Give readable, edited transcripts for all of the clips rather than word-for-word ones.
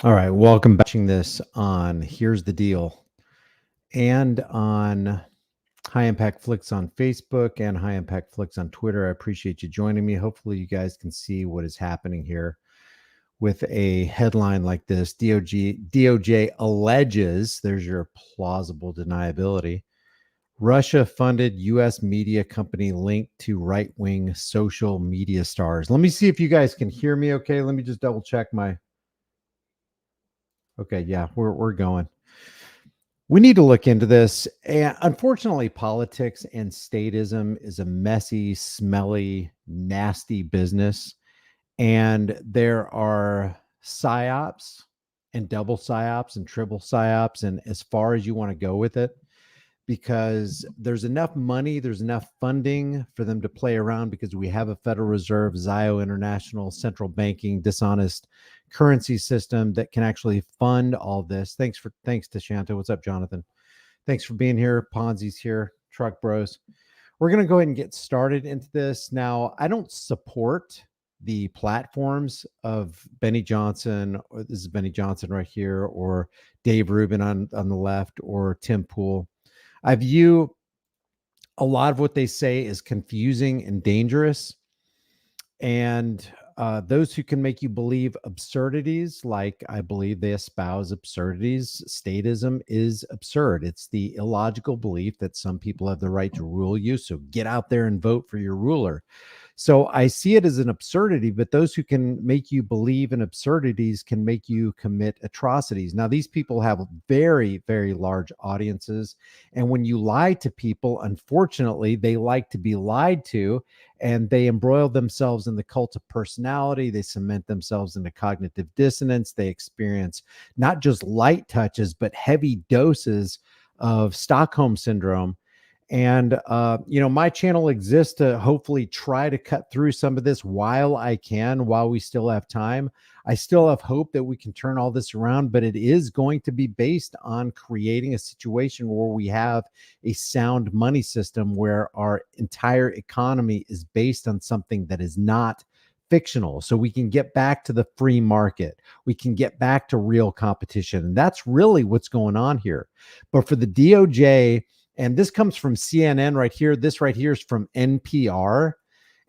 All right, welcome back. Watching this on Here's the Deal and on High Impact Flicks on Facebook and High Impact Flicks on Twitter. I appreciate you joining me. Hopefully, you guys can see what is happening here with a headline like this. DOJ alleges, there's your plausible deniability. Russia funded U.S. media company linked to right wing social media stars. Let me see if you guys can hear me okay. Let me just double check my. Okay, yeah, we're going. We need to look into this. And unfortunately, politics and statism is a messy, smelly, nasty business. And there are psyops and double psyops and triple psyops, and as far as you want to go with it, because there's enough money, there's enough funding for them to play around because we have a Federal Reserve, Zio International, central banking, dishonest currency system that can actually fund all this. Thanks to Shanta. What's up, Jonathan? Thanks for being here. Ponzi's here. Truck Bros. We're going to go ahead and get started into this. Now, I don't support the platforms of Benny Johnson, or this is Benny Johnson right here, or Dave Rubin on the left, or Tim Pool. I view a lot of what they say is confusing and dangerous. And those who can make you believe absurdities, like I believe they espouse absurdities, statism is absurd. It's the illogical belief that some people have the right to rule you. So get out there and vote for your ruler. So I see it as an absurdity, but those who can make you believe in absurdities can make you commit atrocities. Now, these people have very, very large audiences. And when you lie to people, unfortunately, they like to be lied to, and they embroil themselves in the cult of personality. They cement themselves into cognitive dissonance. They experience not just light touches, but heavy doses of Stockholm syndrome. And, my channel exists to hopefully try to cut through some of this while I can, while we still have time. I still have hope that we can turn all this around, but it is going to be based on creating a situation where we have a sound money system where our entire economy is based on something that is not fictional. So we can get back to the free market. We can get back to real competition. And that's really what's going on here. But for the DOJ, and this comes from CNN right here. This right here is from NPR.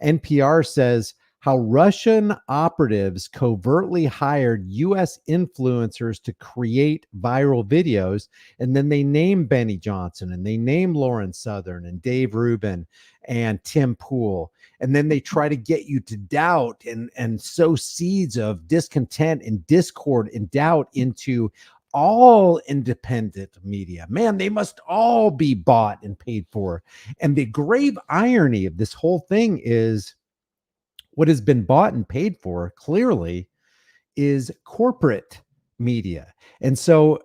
NPR says how Russian operatives covertly hired U.S. influencers to create viral videos. And then they name Benny Johnson, and they name Lauren Southern and Dave Rubin and Tim Pool. And then they try to get you to doubt and sow seeds of discontent and discord and doubt into all independent media. Man, they must all be bought and paid for. And the grave irony of this whole thing is what has been bought and paid for clearly is corporate media. And so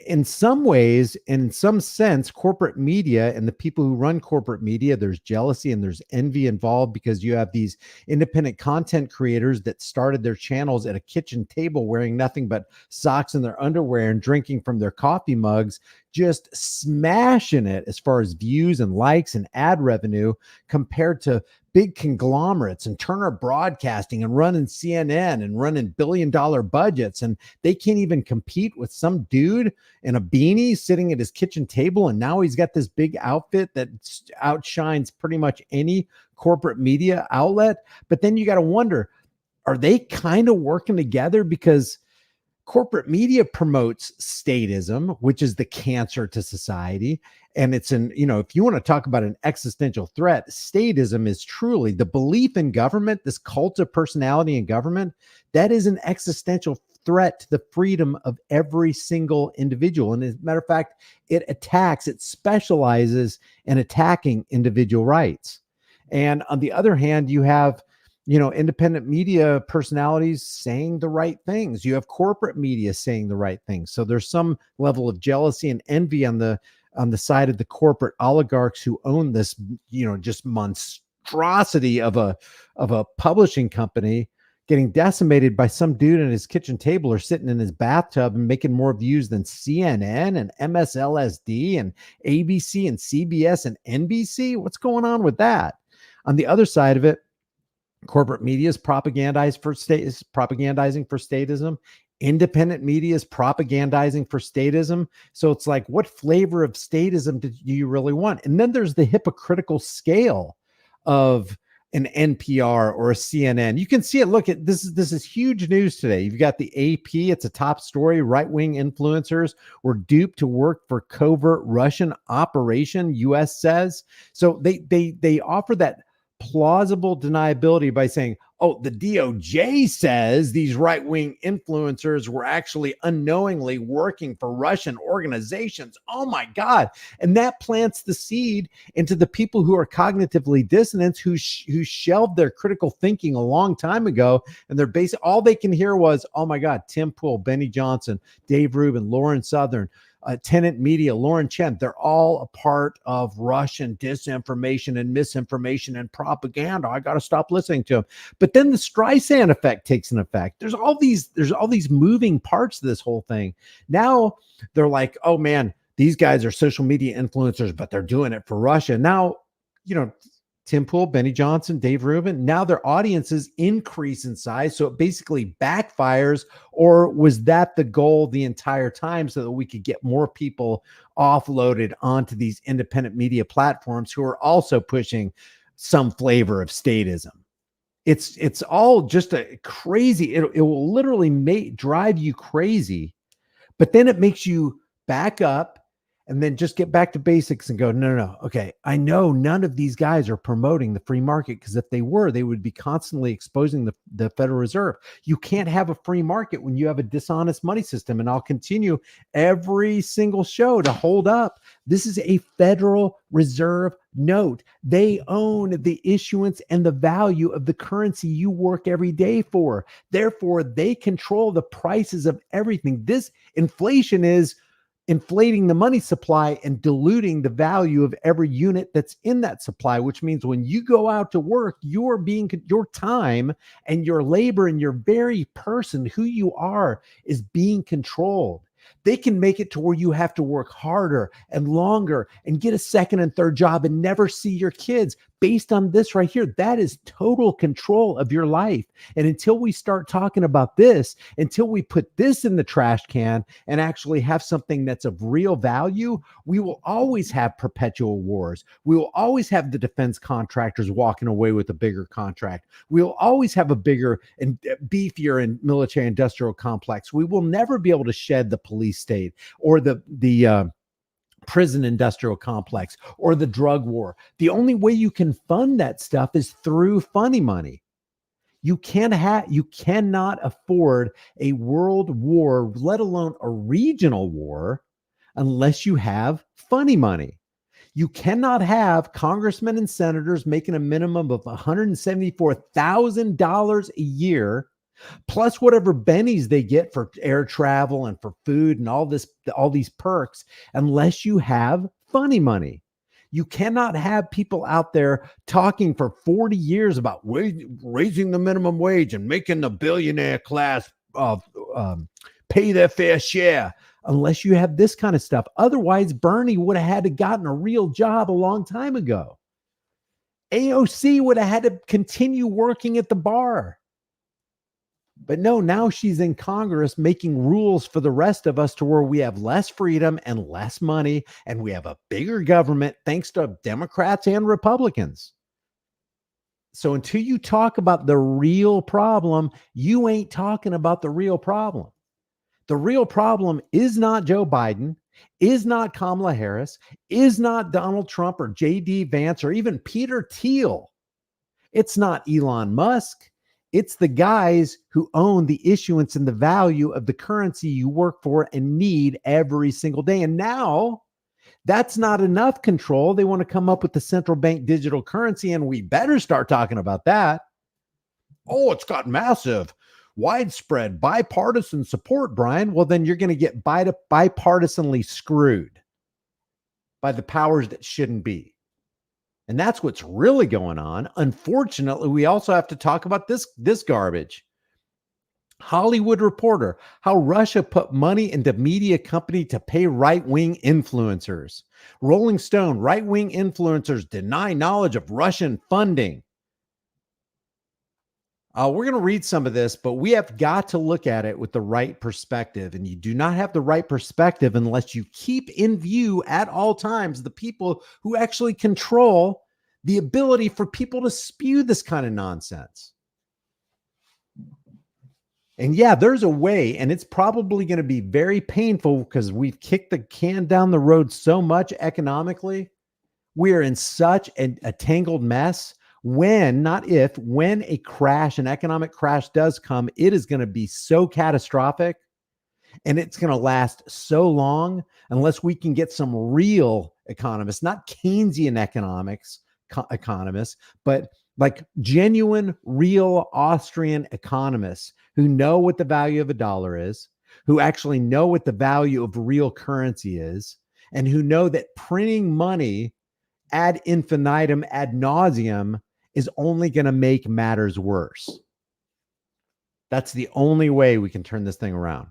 in some ways, in some sense, corporate media and the people who run corporate media, there's jealousy and there's envy involved, because you have these independent content creators that started their channels at a kitchen table wearing nothing but socks and their underwear and drinking from their coffee mugs, just smashing it as far as views and likes and ad revenue, compared to big conglomerates and Turner Broadcasting and running CNN and running billion-dollar budgets. And they can't even compete with some dude in a beanie sitting at his kitchen table. And now he's got this big outfit that outshines pretty much any corporate media outlet. But then you got to wonder, are they kind of working together? Because corporate media promotes statism, which is the cancer to society. And it's if you want to talk about an existential threat, statism is truly the belief in government, this cult of personality in government. That is an existential threat to the freedom of every single individual. And as a matter of fact, it specializes in attacking individual rights. And on the other hand, you have independent media personalities saying the right things. You have corporate media saying the right things. So there's some level of jealousy and envy on the side of the corporate oligarchs who own this, just monstrosity of a publishing company, getting decimated by some dude in his kitchen table or sitting in his bathtub and making more views than CNN and MSLSD and ABC and CBS and NBC. What's going on with that? On the other side of it, corporate media is propagandizing for statism. Independent media is propagandizing for statism. So it's like, what flavor of statism do you really want? And then there's the hypocritical scale of an NPR or a CNN. You can see it. Look at this. This is huge news today. You've got the AP. It's a top story. Right-wing influencers were duped to work for covert Russian operation, U.S. says. So they offer that plausible deniability by saying, oh, the DOJ says these right-wing influencers were actually unknowingly working for Russian organizations. Oh my God. And that plants the seed into the people who are cognitively dissonant, who shelved their critical thinking a long time ago. And they're all they can hear was, oh my God, Tim Pool, Benny Johnson, Dave Rubin, Lauren Southern, Tenant Media, Lauren Chen, they're all a part of Russian disinformation and misinformation and propaganda. I got to stop listening to them. But then the Streisand effect takes an effect. There's all these moving parts to this whole thing. Now they're like, oh man, these guys are social media influencers, but they're doing it for Russia. Now, Tim Pool, Benny Johnson, Dave Rubin, now their audiences increase in size. So it basically backfires. Or was that the goal the entire time, so that we could get more people offloaded onto these independent media platforms who are also pushing some flavor of statism? It's all just a crazy, it will literally drive you crazy, but then it makes you back up and then just get back to basics and go, no. Okay, I know none of these guys are promoting the free market, because if they were, they would be constantly exposing the Federal Reserve. You can't have a free market when you have a dishonest money system. And I'll continue every single show to hold up. This is a Federal Reserve note. They own the issuance and the value of the currency you work every day for. Therefore, they control the prices of everything. This inflation is inflating the money supply and diluting the value of every unit that's in that supply, which means when you go out to work, your time and your labor and your very person, who you are, is being controlled. They can make it to where you have to work harder and longer and get a second and third job and never see your kids based on this right here. That is total control of your life. And until we start talking about this, until we put this in the trash can and actually have something that's of real value, we will always have perpetual wars. We will always have the defense contractors walking away with a bigger contract. We will always have a bigger and beefier and military industrial complex. We will never be able to shed the police state or the prison industrial complex or the drug war. The only way you can fund that stuff is through funny money. You cannot afford a world war, let alone a regional war, unless you have funny money. You cannot have congressmen and senators making a minimum of $174,000 a year, plus whatever bennies they get for air travel and for food and all these perks, unless you have funny money. You cannot have people out there talking for 40 years about raising the minimum wage and making the billionaire class pay their fair share, unless you have this kind of stuff. Otherwise, Bernie would have had to gotten a real job a long time ago. AOC would have had to continue working at the bar. But no, now she's in Congress making rules for the rest of us to where we have less freedom and less money, and we have a bigger government thanks to Democrats and Republicans. So until you talk about the real problem, you ain't talking about the real problem. The real problem is not Joe Biden, is not Kamala Harris, is not Donald Trump or J.D. Vance or even Peter Thiel. It's not Elon Musk. It's the guys who own the issuance and the value of the currency you work for and need every single day. And now that's not enough control. They want to come up with the central bank digital currency, and we better start talking about that. Oh, it's got massive, widespread, bipartisan support, Brian. Well, then you're going to get bipartisanly screwed by the powers that shouldn't be. And that's what's really going on. Unfortunately, we also have to talk about this garbage. Hollywood Reporter, how Russia put money into media company to pay right-wing influencers. Rolling Stone, right-wing influencers deny knowledge of Russian funding. We're going to read some of this, but we have got to look at it with the right perspective. And you do not have the right perspective unless you keep in view at all times the people who actually control the ability for people to spew this kind of nonsense. And yeah, there's a way, and it's probably going to be very painful because we've kicked the can down the road so much economically. We are in such a tangled mess. When, not if, when a crash, an economic crash does come, it is going to be so catastrophic and it's going to last so long unless we can get some real economists, not Keynesian economists, but like genuine, real Austrian economists who know what the value of a dollar is, who actually know what the value of real currency is, and who know that printing money ad infinitum, ad nauseum is only going to make matters worse. That's the only way we can turn this thing around.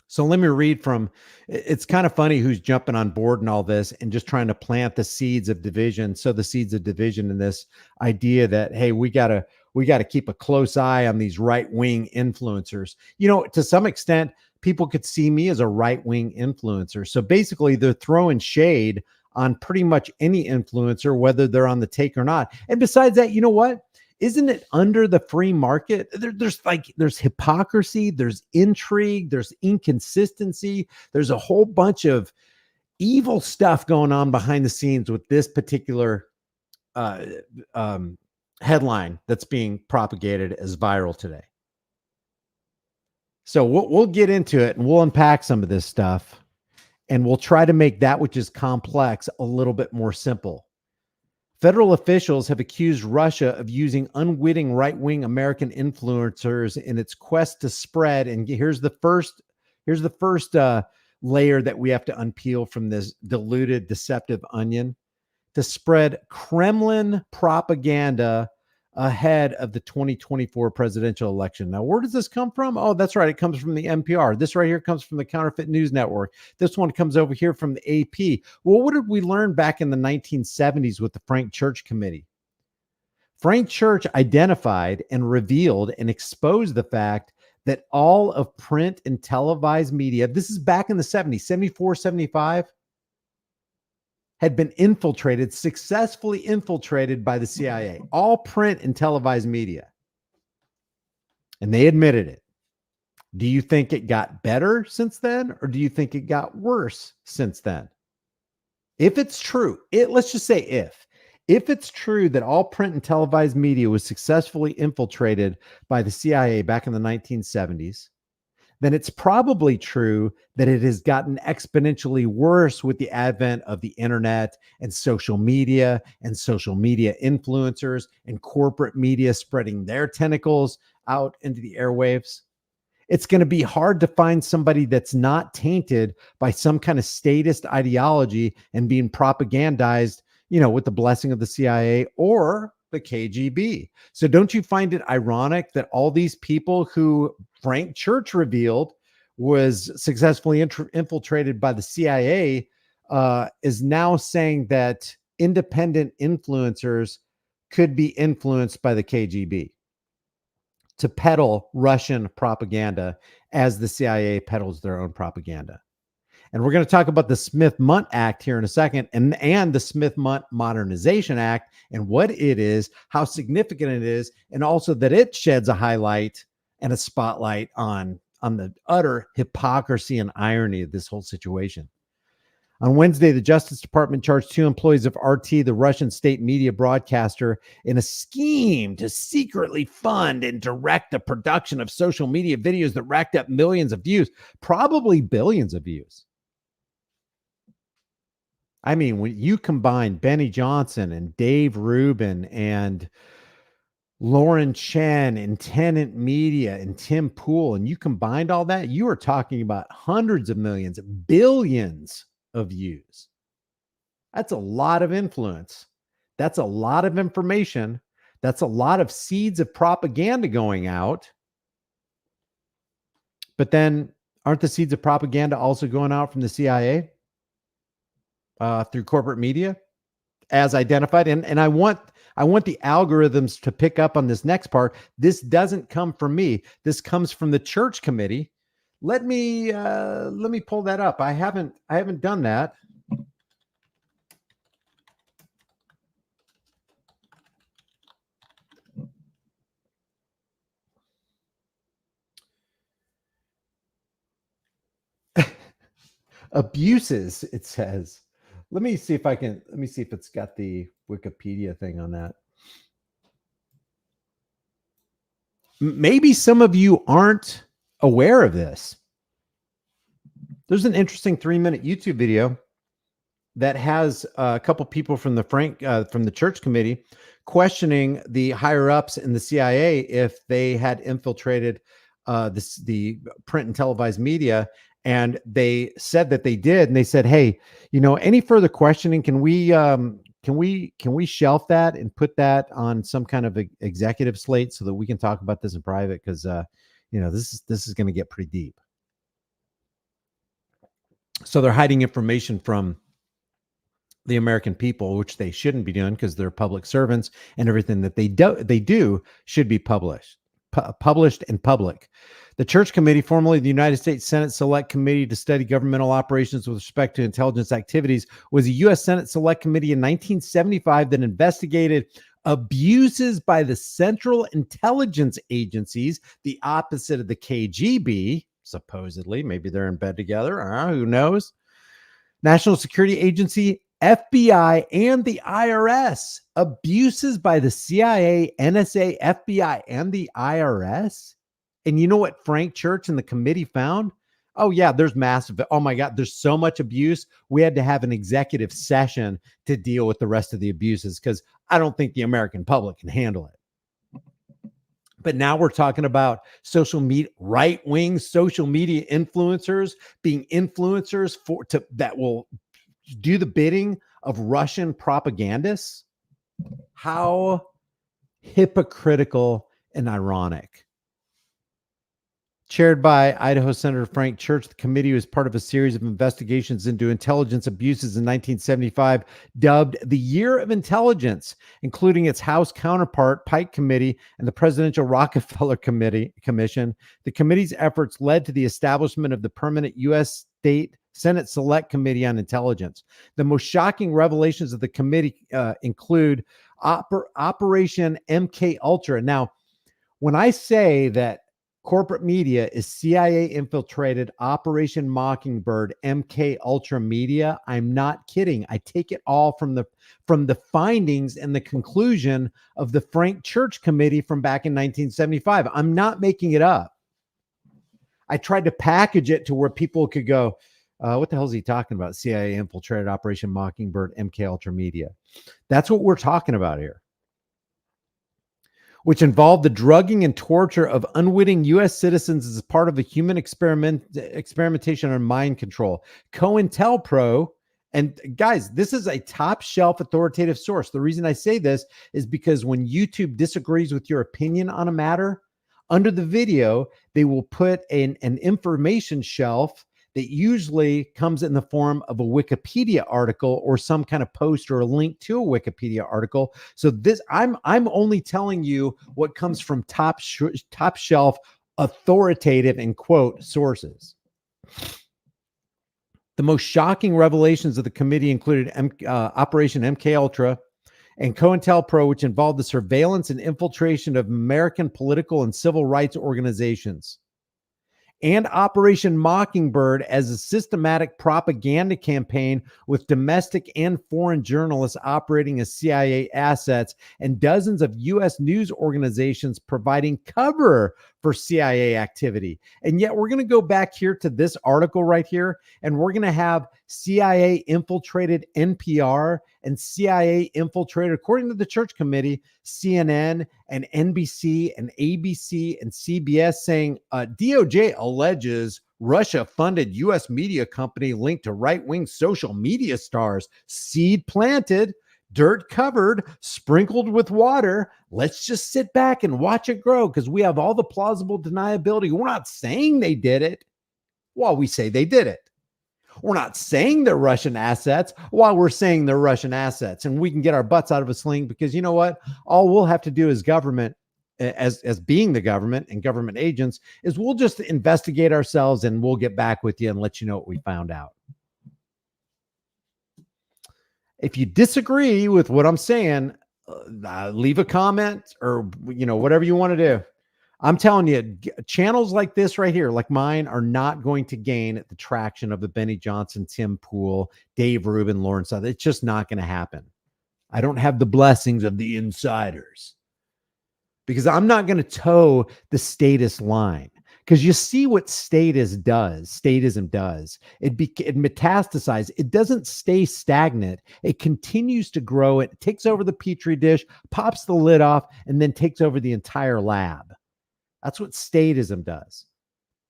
So let me read from, it's kind of funny who's jumping on board and all this and just trying to plant the seeds of division. So the seeds of division in this idea that, hey, we got to keep a close eye on these right-wing influencers. You know, to some extent, people could see me as a right-wing influencer. So basically they're throwing shade on pretty much any influencer, whether they're on the take or not. And besides that, you know what? Isn't it under the free market? There's hypocrisy, there's intrigue, there's inconsistency. There's a whole bunch of evil stuff going on behind the scenes with this particular headline that's being propagated as viral today. So we'll get into it and we'll unpack some of this stuff and we'll try to make that which is complex a little bit more simple. Federal officials have accused Russia of using unwitting right-wing American influencers in its quest to spread. And here's the first layer that we have to unpeel from this diluted, deceptive onion: to spread Kremlin propaganda ahead of the 2024 presidential election. Now, where does this come from? Oh, that's right. It comes from the NPR. This right here comes from the Counterfeit News Network. This one comes over here from the AP. Well, what did we learn back in the 1970s with the Frank Church Committee? Frank Church identified and revealed and exposed the fact that all of print and televised media, this is back in the 70s, 74, 75, had been successfully infiltrated by the CIA, all print and televised media. And they admitted it. Do you think it got better since then, or do you think it got worse since then? If it's true, let's just say if it's true that all print and televised media was successfully infiltrated by the CIA back in the 1970s, then it's probably true that it has gotten exponentially worse with the advent of the internet and social media influencers and corporate media spreading their tentacles out into the airwaves. It's going to be hard to find somebody that's not tainted by some kind of statist ideology and being propagandized, with the blessing of the CIA or the KGB. So don't you find it ironic that all these people who Frank Church revealed was successfully infiltrated by the CIA is now saying that independent influencers could be influenced by the KGB to peddle Russian propaganda as the CIA peddles their own propaganda? And we're going to talk about the Smith-Mundt Act here in a second, and the Smith-Mundt Modernization Act and what it is, how significant it is, and also that it sheds a highlight and a spotlight on the utter hypocrisy and irony of this whole situation. On Wednesday, the Justice Department charged 2 employees of RT, the Russian state media broadcaster, in a scheme to secretly fund and direct the production of social media videos that racked up millions of views, probably billions of views. I mean, when you combine Benny Johnson and Dave Rubin and Lauren Chen and Tenant Media and Tim Pool, and you combined all that, you are talking about hundreds of millions, billions of views. That's a lot of influence. That's a lot of information. That's a lot of seeds of propaganda going out. But then aren't the seeds of propaganda also going out from the CIA? Through corporate media? as identified. And I want the algorithms to pick up on this next part. This doesn't come from me. This comes from the church committee. Let me pull that up. I haven't done that. Abuses, it says. Let me see if it's got the Wikipedia thing on that. Maybe some of you aren't aware of this. There's an interesting 3-minute YouTube video that has a couple people from the church committee questioning the higher ups in the CIA if they had infiltrated the print and televised media. And they said that they did. And they said, hey, any further questioning, can we shelf that and put that on some kind of executive slate so that we can talk about this in private? Because, this is going to get pretty deep. So they're hiding information from the American people, which they shouldn't be doing because they're public servants, and everything that they do should be published and public. The Church Committee, formerly the United States Senate Select Committee to Study Governmental Operations with Respect to Intelligence Activities, was a U.S. Senate Select Committee in 1975 that investigated abuses by the Central Intelligence Agencies, the opposite of the KGB, supposedly. Maybe they're in bed together. Who knows? National Security Agency, FBI, and the IRS. Abuses by the CIA, NSA, FBI, and the IRS. And you know what Frank Church and the committee found? Oh, yeah, there's massive. Oh, my God, there's so much abuse. We had to have an executive session to deal with the rest of the abuses because I don't think the American public can handle it. But now we're talking about social media, right-wing social media influencers being influencers that will do the bidding of Russian propagandists. How hypocritical and ironic. Chaired by Idaho Senator Frank Church, the committee was part of a series of investigations into intelligence abuses in 1975, dubbed the Year of Intelligence, including its House counterpart, Pike Committee, and the Presidential Rockefeller Commission. The committee's efforts led to the establishment of the permanent U.S. Senate Select Committee on Intelligence. The most shocking revelations of the committee include Operation MK Ultra. Now, when I say that corporate media is CIA infiltrated Operation Mockingbird, MK Ultra media, I'm not kidding. I take it all from the findings and the conclusion of the Frank Church Committee from back in 1975. I'm not making it up. I tried to package it to where people could go, what the hell is he talking about? CIA infiltrated Operation Mockingbird, MK Ultra media. That's what we're talking about here, which involved the drugging and torture of unwitting U.S. citizens as part of a human experimentation on mind control. COINTELPRO, and guys, this is a top shelf authoritative source. The reason I say this is because when YouTube disagrees with your opinion on a matter, under the video, they will put an information shelf that usually comes in the form of a Wikipedia article or some kind of post or a link to a Wikipedia article. So this, I'm only telling you what comes from top shelf authoritative and quote sources. The most shocking revelations of the committee included Operation MK Ultra and COINTELPRO, which involved the surveillance and infiltration of American political and civil rights organizations, and Operation Mockingbird as a systematic propaganda campaign with domestic and foreign journalists operating as CIA assets and dozens of U.S. news organizations providing cover for CIA activity. And yet we're going to go back here to this article right here, and we're going to have CIA infiltrated NPR and CIA infiltrated, according to the Church Committee, CNN and NBC and ABC and CBS saying DOJ alleges Russia funded U.S. media company linked to right-wing social media stars. Seed planted, dirt covered, sprinkled with water. Let's just sit back and watch it grow because we have all the plausible deniability. We're not saying they did it. Well, we say they did it. We're not saying they're Russian assets while we're saying they're Russian assets. And we can get our butts out of a sling because you know what? All we'll have to do as government, as being the government and government agents, is we'll just investigate ourselves and we'll get back with you and let you know what we found out. If you disagree with what I'm saying, leave a comment or, whatever you want to do. I'm telling you, channels like this right here, like mine, are not going to gain the traction of the Benny Johnson, Tim Pool, Dave Rubin, Lawrence. It's just not going to happen. I don't have the blessings of the insiders because I'm not going to toe the status line. Because you see what statism does. It metastasizes. It doesn't stay stagnant. It continues to grow. It takes over the petri dish, pops the lid off, and then takes over the entire lab. That's what statism does.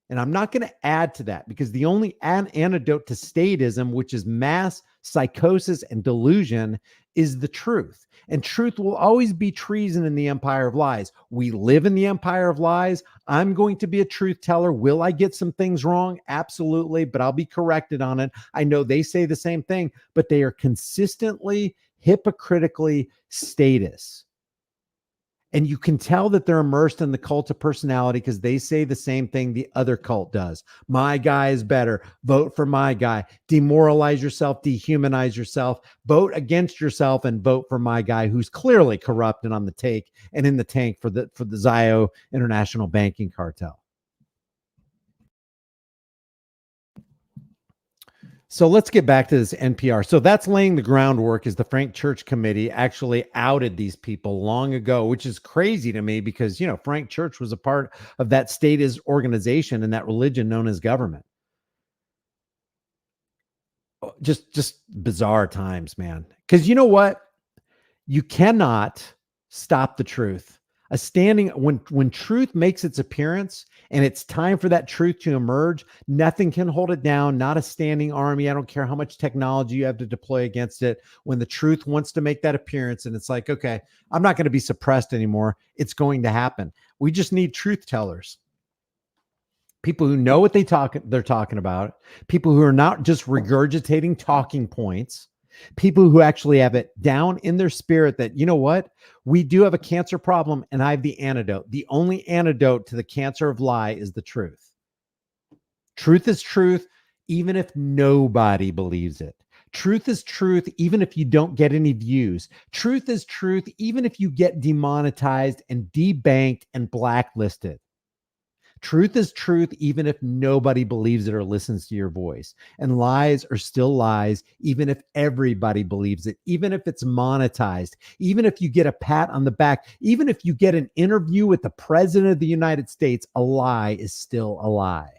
And I'm not going to add to that because the only antidote to statism, which is mass psychosis and delusion, is the truth. And truth will always be treason in the empire of lies. We live in the empire of lies. I'm going to be a truth teller. Will I get some things wrong? Absolutely, but I'll be corrected on it. I know they say the same thing, but they are consistently, hypocritically status. And you can tell that they're immersed in the cult of personality because they say the same thing the other cult does. My guy is better. Vote for my guy. Demoralize yourself. Dehumanize yourself. Vote against yourself and vote for my guy who's clearly corrupt and on the take and in the tank for the Zio International Banking Cartel. So let's get back to this NPR. So that's laying the groundwork is the Frank Church Committee actually outed these people long ago, which is crazy to me because, Frank Church was a part of that statist organization and that religion known as government. Just bizarre times, man. Because you know what? You cannot stop the truth. When truth makes its appearance and it's time for that truth to emerge, nothing can hold it down, not a standing army. I don't care how much technology you have to deploy against it. When the truth wants to make that appearance and it's like, okay, I'm not going to be suppressed anymore. It's going to happen. We just need truth tellers. People who know what they're talking about, people who are not just regurgitating talking points, people who actually have it down in their spirit that, you know what, we do have a cancer problem and I have the antidote. The only antidote to the cancer of lie is the truth. Truth is truth, even if nobody believes it. Truth is truth, even if you don't get any views. Truth is truth, even if you get demonetized and debanked and blacklisted. Truth is truth, even if nobody believes it or listens to your voice. And lies are still lies, even if everybody believes it, even if it's monetized, even if you get a pat on the back, even if you get an interview with the president of the United States, a lie is still a lie.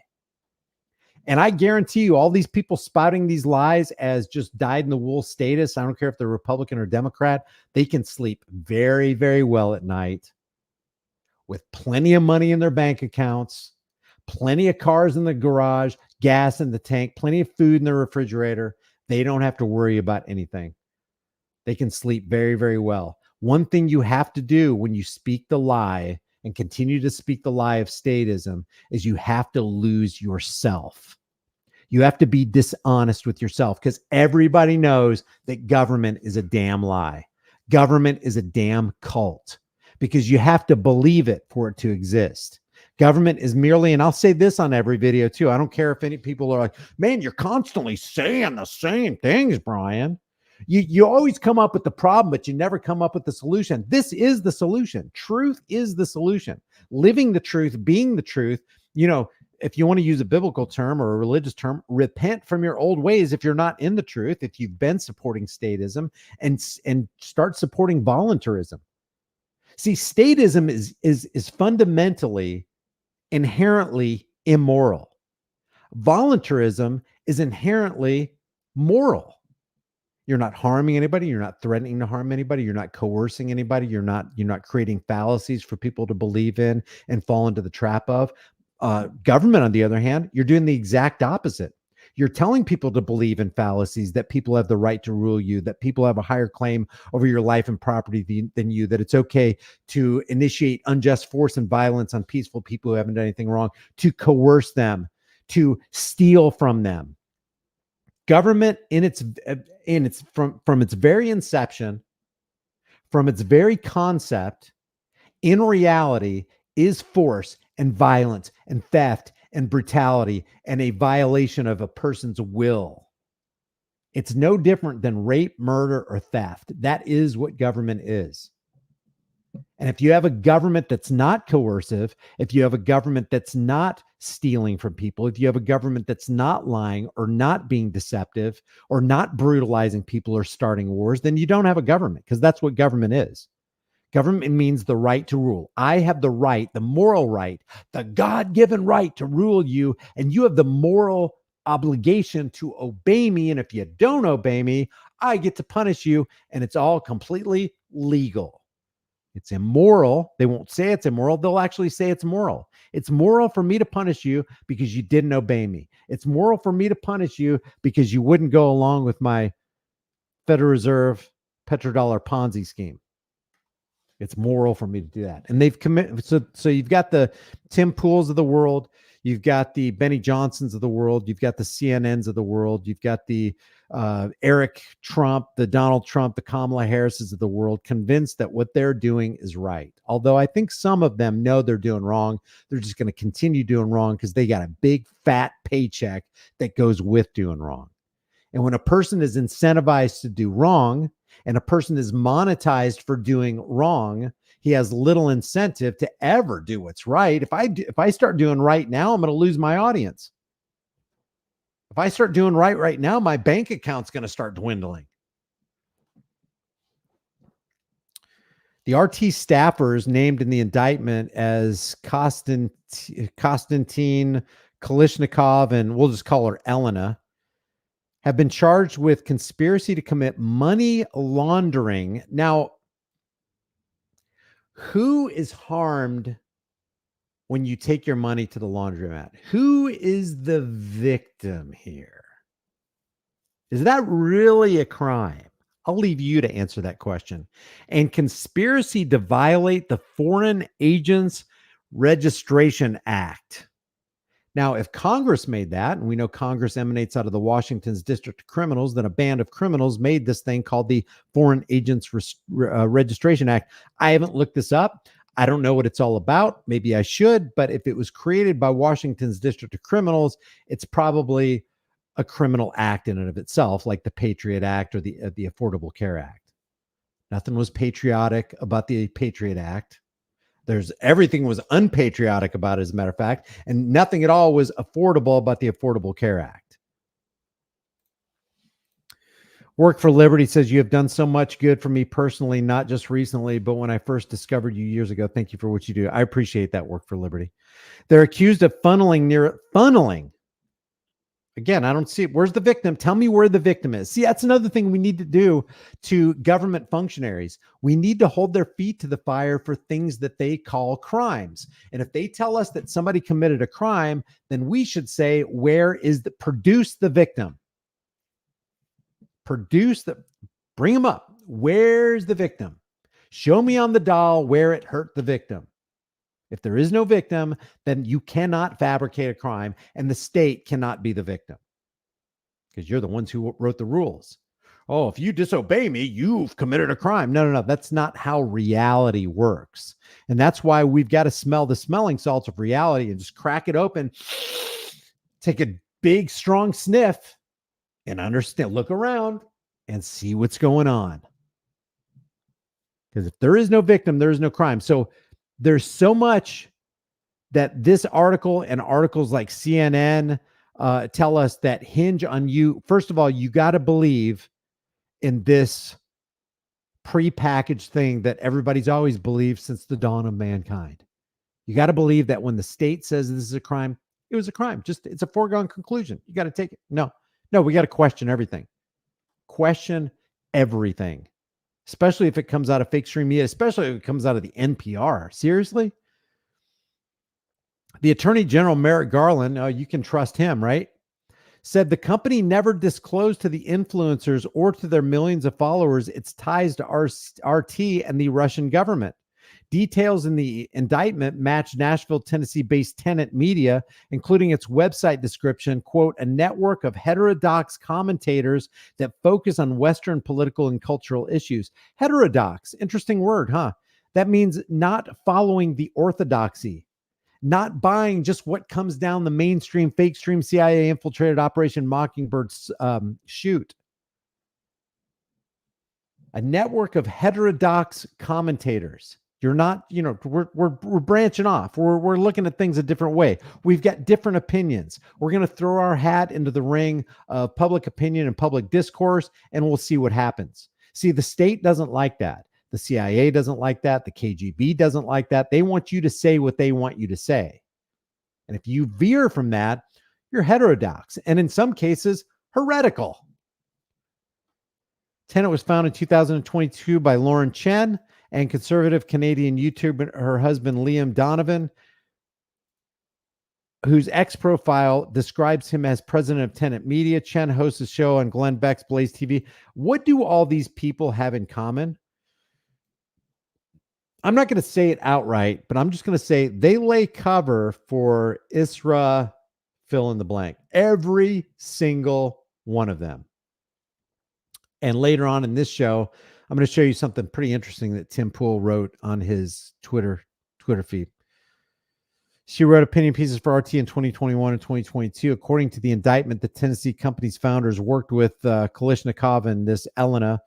And I guarantee you, all these people spouting these lies as just dyed-in-the-wool status, I don't care if they're Republican or Democrat, they can sleep very, very well at night with plenty of money in their bank accounts, plenty of cars in the garage, gas in the tank, plenty of food in the refrigerator. They don't have to worry about anything. They can sleep very, very well. One thing you have to do when you speak the lie and continue to speak the lie of statism is you have to lose yourself. You have to be dishonest with yourself because everybody knows that government is a damn lie. Government is a damn cult. Because you have to believe it for it to exist. Government is merely, and I'll say this on every video too. I don't care if any people are like, man, you're constantly saying the same things, Brian. You always come up with the problem, but you never come up with the solution. This is the solution. Truth is the solution. Living the truth, being the truth. If you want to use a biblical term or a religious term, repent from your old ways if you're not in the truth, if you've been supporting statism, and start supporting voluntarism. See, statism is fundamentally, inherently immoral. Voluntarism is inherently moral. You're not harming anybody. You're not threatening to harm anybody. You're not coercing anybody. You're not creating fallacies for people to believe in and fall into the trap of. Government, on the other hand, you're doing the exact opposite. You're telling people to believe in fallacies, that people have the right to rule you, that people have a higher claim over your life and property than you, that it's okay to initiate unjust force and violence on peaceful people who haven't done anything wrong, to coerce them, to steal from them. Government in its from its very inception, from its very concept, in reality, is force and violence and theft and brutality and a violation of a person's will. It's no different than rape, murder, or theft. That is what government is. And if you have a government that's not coercive, if you have a government that's not stealing from people, if you have a government that's not lying or not being deceptive or not brutalizing people or starting wars, then you don't have a government, because that's what government is. Government means the right to rule. I have the right, the moral right, the God-given right to rule you, and you have the moral obligation to obey me. And if you don't obey me, I get to punish you, and it's all completely legal. It's immoral. They won't say it's immoral. They'll actually say it's moral. It's moral for me to punish you because you didn't obey me. It's moral for me to punish you because you wouldn't go along with my Federal Reserve petrodollar Ponzi scheme. It's moral for me to do that. And they've committed. So you've got the Tim Pools of the world. You've got the Benny Johnsons of the world. You've got the CNNs of the world. You've got the Eric Trump, the Donald Trump, the Kamala Harrises of the world, convinced that what they're doing is right. Although I think some of them know they're doing wrong. They're just going to continue doing wrong because they got a big fat paycheck that goes with doing wrong. And when a person is incentivized to do wrong and a person is monetized for doing wrong, he has little incentive to ever do what's right. If I start doing right now, I'm going to lose my audience. If I start doing right now, my bank account's going to start dwindling. The RT staffers named in the indictment as Konstantin Kalishnikov, and we'll just call her Elena, have been charged with conspiracy to commit money laundering. Now, who is harmed when you take your money to the laundromat? Who is the victim here? Is that really a crime? I'll leave you to answer that question. And conspiracy to violate the Foreign Agents Registration Act. Now, if Congress made that, and we know Congress emanates out of the Washington's District of Criminals, then a band of criminals made this thing called the Foreign Agents Registration Act. I haven't looked this up. I don't know what it's all about. Maybe I should, but if it was created by Washington's District of Criminals, it's probably a criminal act in and of itself, like the Patriot Act or the Affordable Care Act. Nothing was patriotic about the Patriot Act. Everything was unpatriotic about it, as a matter of fact, and nothing at all was affordable about the Affordable Care Act. Work for Liberty says, you have done so much good for me personally, not just recently, but when I first discovered you years ago. Thank you for what you do. I appreciate that, Work for Liberty. They're accused of funneling. Again, I don't see it. Where's the victim? Tell me where the victim is. See, that's another thing we need to do to government functionaries. We need to hold their feet to the fire for things that they call crimes. And if they tell us that somebody committed a crime, then we should say, produce the victim. Bring them up. Where's the victim? Show me on the doll where it hurt the victim. If there is no victim, then you cannot fabricate a crime, and the state cannot be the victim because you're the ones who wrote the rules. Oh, if you disobey me, you've committed a crime. No. That's not how reality works. And that's why we've got to smell the smelling salts of reality and just crack it open, take a big, strong sniff, and understand, look around and see what's going on. Because if there is no victim, there is no crime. So there's so much that this article and articles like CNN tell us that hinge on you. First of all, you got to believe in this prepackaged thing that everybody's always believed since the dawn of mankind. You got to believe that when the state says this is a crime, it was a crime. It's a foregone conclusion. You got to take it. No, we got to question everything. Question everything. Especially if it comes out of fake stream media, especially if it comes out of the NPR. Seriously? The Attorney General, Merrick Garland, you can trust him, right? Said the company never disclosed to the influencers or to their millions of followers its ties to RT and the Russian government. Details in the indictment match Nashville, Tennessee-based Tenet Media, including its website description, quote, a network of heterodox commentators that focus on Western political and cultural issues. Heterodox, interesting word, huh? That means not following the orthodoxy, not buying just what comes down the mainstream, fake stream, CIA infiltrated Operation Mockingbird shoot. A network of heterodox commentators. You're not, we're branching off. We're looking at things a different way. We've got different opinions. We're going to throw our hat into the ring of public opinion and public discourse, and we'll see what happens. See, the state doesn't like that. The CIA doesn't like that. The KGB doesn't like that. They want you to say what they want you to say. And if you veer from that, you're heterodox, and in some cases, heretical. Tenet was founded in 2022 by Lauren Chen and conservative Canadian YouTuber, her husband, Liam Donovan, whose X profile describes him as president of Tenet Media. Chen hosts a show on Glenn Beck's Blaze TV. What do all these people have in common? I'm not going to say it outright, but I'm just going to say they lay cover for Isra, fill in the blank. Every single one of them. And later on in this show, I'm going to show you something pretty interesting that Tim Pool wrote on his Twitter feed. She wrote opinion pieces for RT in 2021 and 2022. According to the indictment, the Tennessee company's founders worked with Kalishnikov and this Elena,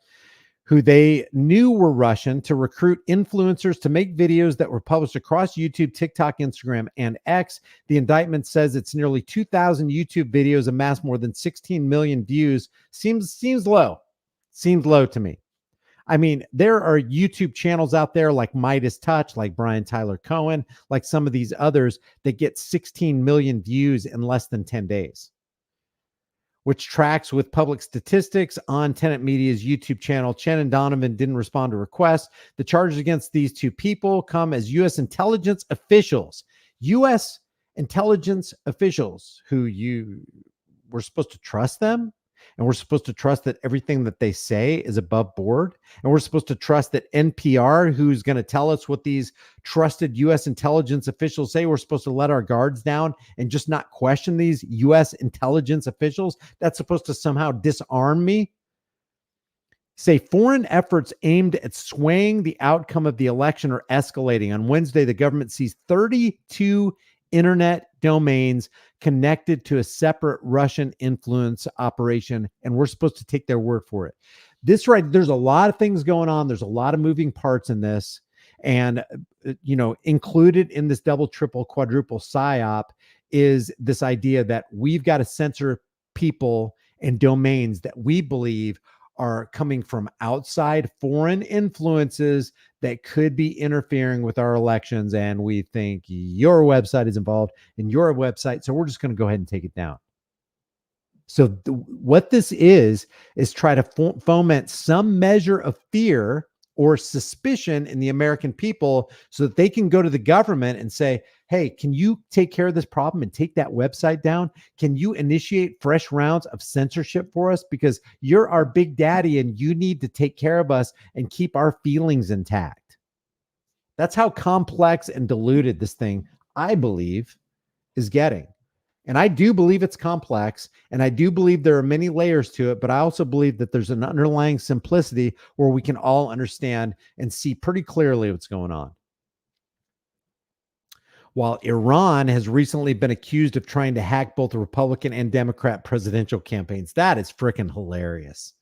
who they knew were Russian, to recruit influencers to make videos that were published across YouTube, TikTok, Instagram, and X. The indictment says it's nearly 2,000 YouTube videos amassed more than 16 million views. Seems low. Seems low to me. I mean, there are YouTube channels out there like Midas Touch, like Brian Tyler Cohen, like some of these others that get 16 million views in less than 10 days. Which tracks with public statistics on Tenet Media's YouTube channel. Chen and Donovan didn't respond to requests. The charges against these two people come as U.S. intelligence officials. U.S. intelligence officials who were supposed to trust them. And we're supposed to trust that everything that they say is above board. And we're supposed to trust that NPR, who's going to tell us what these trusted U.S. intelligence officials say, we're supposed to let our guards down and just not question these U.S. intelligence officials. That's supposed to somehow disarm me. Say foreign efforts aimed at swaying the outcome of the election are escalating. On Wednesday, the government seized 32 internet domains connected to a separate Russian influence operation, and we're supposed to take their word for it. There's a lot of things going on. There's a lot of moving parts in this, and included in this double, triple, quadruple psyop is this idea that we've got to censor people and domains that we believe are coming from outside foreign influences that could be interfering with our elections. And we think your website is involved in your website. So we're just going to go ahead and take it down. So what this is try to foment some measure of fear or suspicion in the American people so that they can go to the government and say, hey, can you take care of this problem and take that website down? Can you initiate fresh rounds of censorship for us? Because you're our big daddy and you need to take care of us and keep our feelings intact. That's how complex and diluted this thing, I believe, is getting. And I do believe it's complex, and I do believe there are many layers to it, but I also believe that there's an underlying simplicity where we can all understand and see pretty clearly what's going on. While Iran has recently been accused of trying to hack both the Republican and Democrat presidential campaigns. That is freaking hilarious.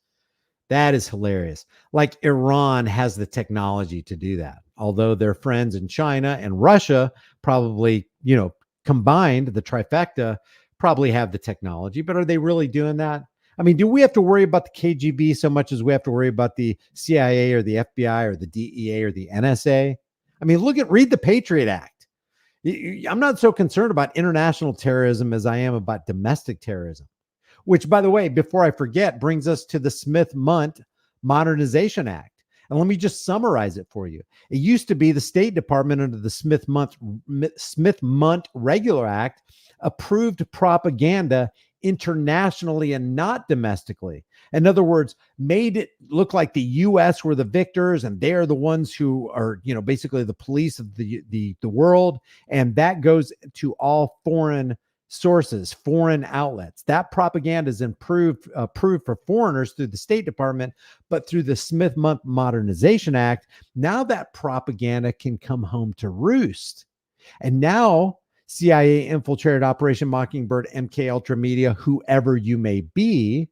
That is hilarious. Like Iran has the technology to do that. Although their friends in China and Russia probably, combined, the trifecta, probably have the technology, but are they really doing that? I mean, do we have to worry about the KGB so much as we have to worry about the CIA or the FBI or the DEA or the NSA? I mean, read the Patriot Act. I'm not so concerned about international terrorism as I am about domestic terrorism, which, by the way, before I forget, brings us to the Smith-Mundt Modernization Act. And let me just summarize it for you. It used to be the State Department under the Smith-Mundt Regular Act approved propaganda internationally and not domestically. In other words, made it look like the US were the victors and they're the ones who are, basically the police of the world. And that goes to all foreign sources, foreign outlets. That propaganda is approved for foreigners through the State Department, but through the Smith Modernization Act, now that propaganda can come home to roost. And now CIA infiltrated Operation Mockingbird, MK Ultra Media, whoever you may be,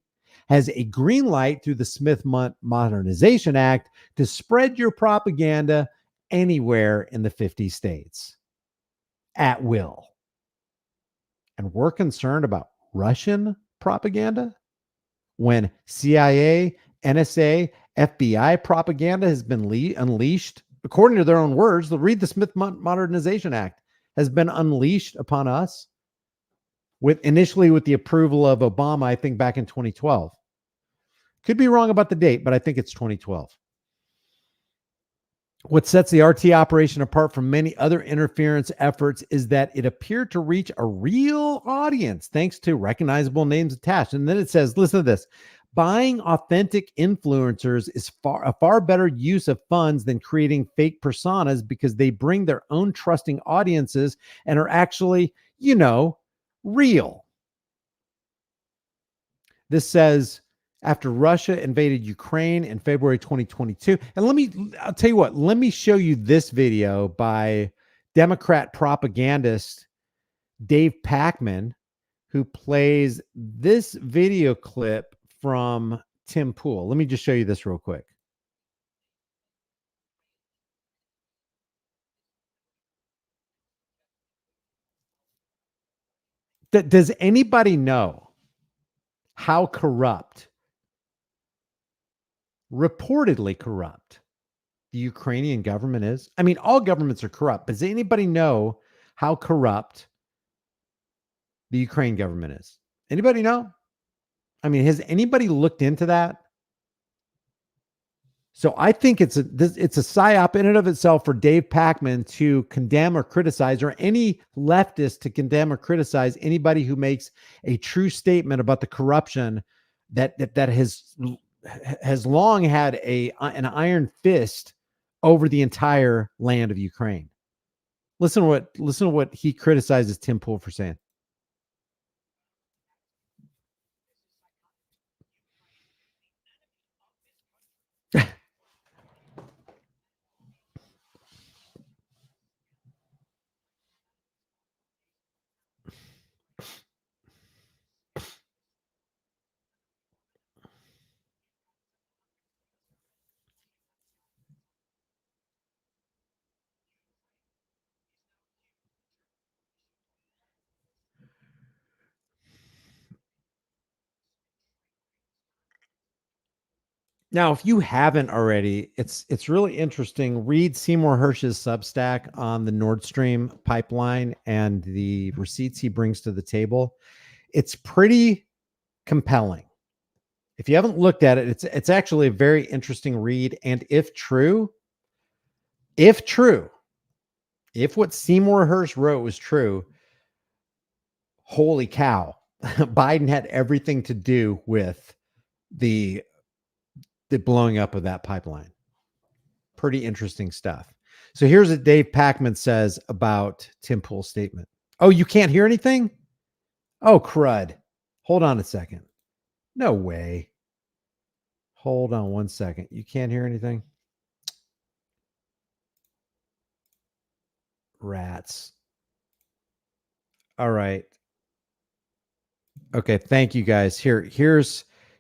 has a green light through the Smith Modernization Act to spread your propaganda anywhere in the 50 states at will. And we're concerned about Russian propaganda when CIA, NSA, FBI propaganda has been unleashed, according to their own words. They'll read the Smith Modernization Act has been unleashed upon us initially with the approval of Obama, I think back in 2012. Could be wrong about the date, but I think it's 2012. What sets the RT operation apart from many other interference efforts is that it appeared to reach a real audience thanks to recognizable names attached. And then it says, listen to this: buying authentic influencers is a far better use of funds than creating fake personas, because they bring their own trusting audiences and are actually, real. This says, after Russia invaded Ukraine in February 2022. And I'll tell you what, let me show you this video by Democrat propagandist Dave Pacman, who plays this video clip from Tim Pool. Let me just show you this real quick. Does anybody know how corrupt, reportedly corrupt, the Ukrainian government is? I mean, all governments are corrupt, but does anybody know how corrupt the Ukraine government is? Anybody know? I mean, has anybody looked into that? So I think it's a psyop in and of itself for Dave Pacman to condemn or criticize, or any leftist to condemn or criticize anybody who makes a true statement about the corruption that has long had an iron fist over the entire land of Ukraine. Listen to what he criticizes Tim Pool for saying. Now, if you haven't already, it's really interesting. Read Seymour Hersh's Substack on the Nord Stream pipeline and the receipts he brings to the table. It's pretty compelling. If you haven't looked at it, it's actually a very interesting read. And if what Seymour Hersh wrote was true, holy cow, Biden had everything to do with the blowing up of that pipeline. Pretty interesting stuff. So here's what Dave Pacman says about Tim Pool's statement. Oh, you can't hear anything? Oh, crud. Hold on a second. No way. Hold on one second. You can't hear anything? Rats. All right. Okay, thank you guys.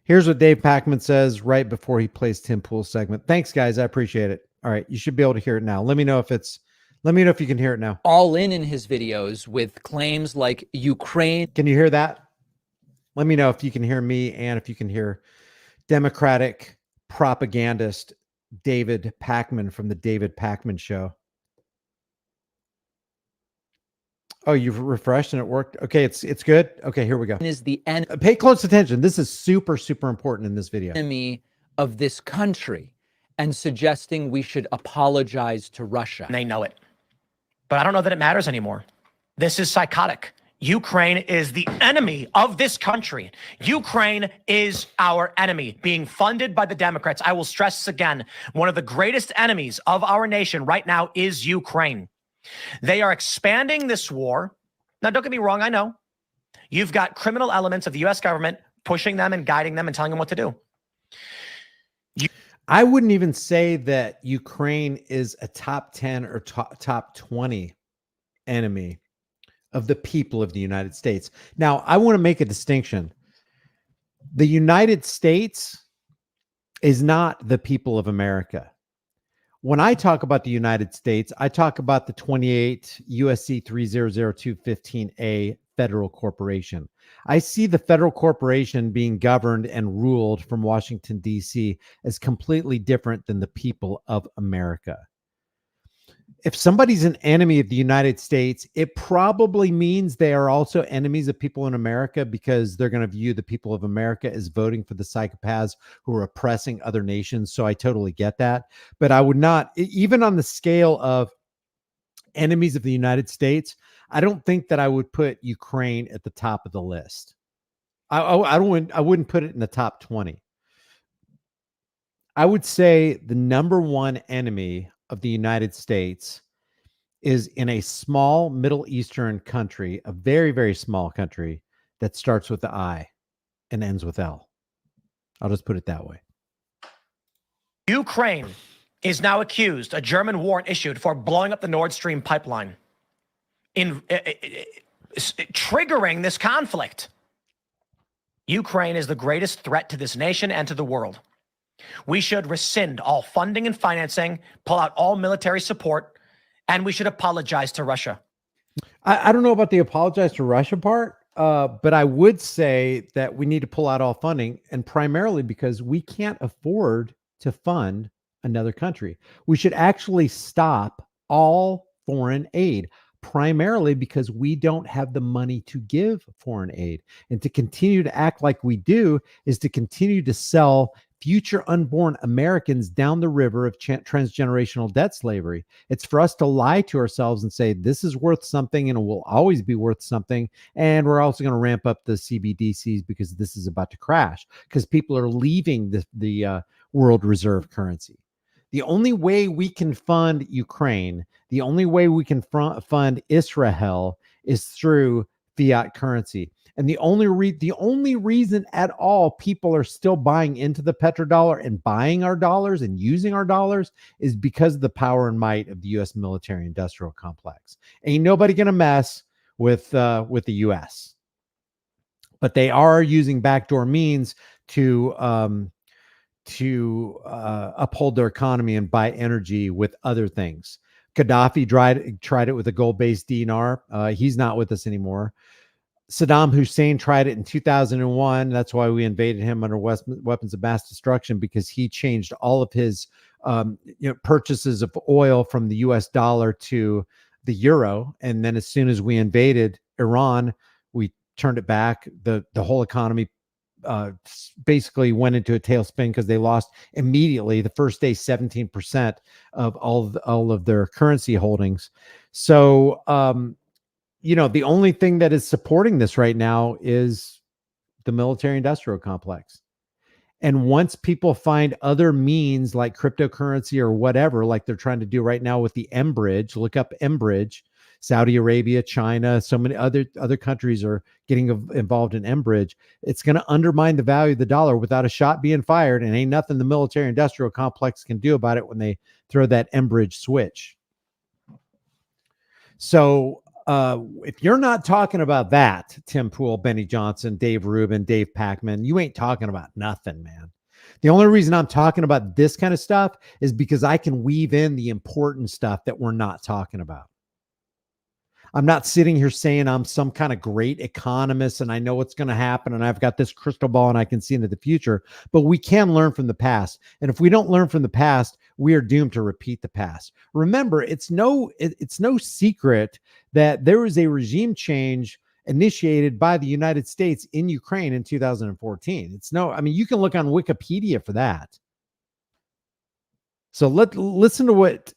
Here's what Dave Pacman says right before he plays Tim Pool's segment. Thanks, guys. I appreciate it. All right, you should be able to hear it now. Let me know if you can hear it now. All in his videos with claims like Ukraine. Can you hear that? Let me know if you can hear me and if you can hear Democratic propagandist David Pacman from the David Pacman Show. Oh, you've refreshed and it worked. Okay, it's good. Okay, here we go. Is the pay close attention. This is super, super important in this video. Enemy of this country, and suggesting we should apologize to Russia. And they know it. But I don't know that it matters anymore. This is psychotic. Ukraine is the enemy of this country. Ukraine is our enemy, being funded by the Democrats. I will stress this again. One of the greatest enemies of our nation right now is Ukraine. They are expanding this war. Now, don't get me wrong. I know you've got criminal elements of the U.S. government pushing them and guiding them and telling them what to do. I wouldn't even say that Ukraine is a top 10 or top 20 enemy of the people of the United States. Now, I want to make a distinction. The United States is not the people of America. When I talk about the United States, I talk about the 28 USC 300215A federal corporation. I see the federal corporation being governed and ruled from Washington, D.C. as completely different than the people of America. If somebody's an enemy of the United States, it probably means they are also enemies of people in America, because they're going to view the people of America as voting for the psychopaths who are oppressing other nations. So I totally get that. But I would not, even on the scale of enemies of the United States, I don't think that I would put Ukraine at the top of the list. I wouldn't put it in the top 20. I would say the number one enemy of the United States is in a small Middle Eastern country, a very, very small country that starts with the I and ends with L. I'll just put it that way. Ukraine is now accused, a German warrant issued for blowing up the Nord Stream pipeline, triggering this conflict. Ukraine is the greatest threat to this nation and to the world. We should rescind all funding and financing, pull out all military support, and we should apologize to Russia. I don't know about the apologize to Russia part, but I would say that we need to pull out all funding, and primarily because we can't afford to fund another country. We should actually stop all foreign aid, primarily because we don't have the money to give foreign aid. And to continue to act like we do is to continue to sell future unborn Americans down the river of transgenerational debt slavery. It's for us to lie to ourselves and say, this is worth something and it will always be worth something. And we're also going to ramp up the CBDCs because this is about to crash, because people are leaving the world reserve currency. The only way we can fund Ukraine, the only way we can fund Israel is through fiat currency. And the only reason at all people are still buying into the petrodollar and buying our dollars and using our dollars is because of the power and might of the U.S. military industrial complex. Ain't nobody going to mess with the U.S. But they are using backdoor means to uphold their economy and buy energy with other things. Gaddafi tried it with a gold-based dinar. He's not with us anymore. Saddam Hussein tried it in 2001. That's why we invaded him under weapons of mass destruction, because he changed all of his purchases of oil from the US dollar to the euro. And then as soon as we invaded Iran, we turned it back. The whole economy basically went into a tailspin because they lost immediately the first day 17% of all of their currency holdings. So the only thing that is supporting this right now is the military industrial complex. And once people find other means like cryptocurrency or whatever, like they're trying to do right now with the M Bridge, look up M Bridge, Saudi Arabia, China, so many other countries are getting involved in M Bridge. It's going to undermine the value of the dollar without a shot being fired. And ain't nothing the military industrial complex can do about it when they throw that M Bridge switch. So, if you're not talking about that, Tim Pool, Benny Johnson, Dave Rubin, Dave Pacman, you ain't talking about nothing, man. The only reason I'm talking about this kind of stuff is because I can weave in the important stuff that we're not talking about. I'm not sitting here saying I'm some kind of great economist and I know what's going to happen and I've got this crystal ball and I can see into the future, but we can learn from the past. And if we don't learn from the past, we are doomed to repeat the past. Remember, it's no secret that there was a regime change initiated by the United States in Ukraine in 2014. You can look on Wikipedia for that. So listen to what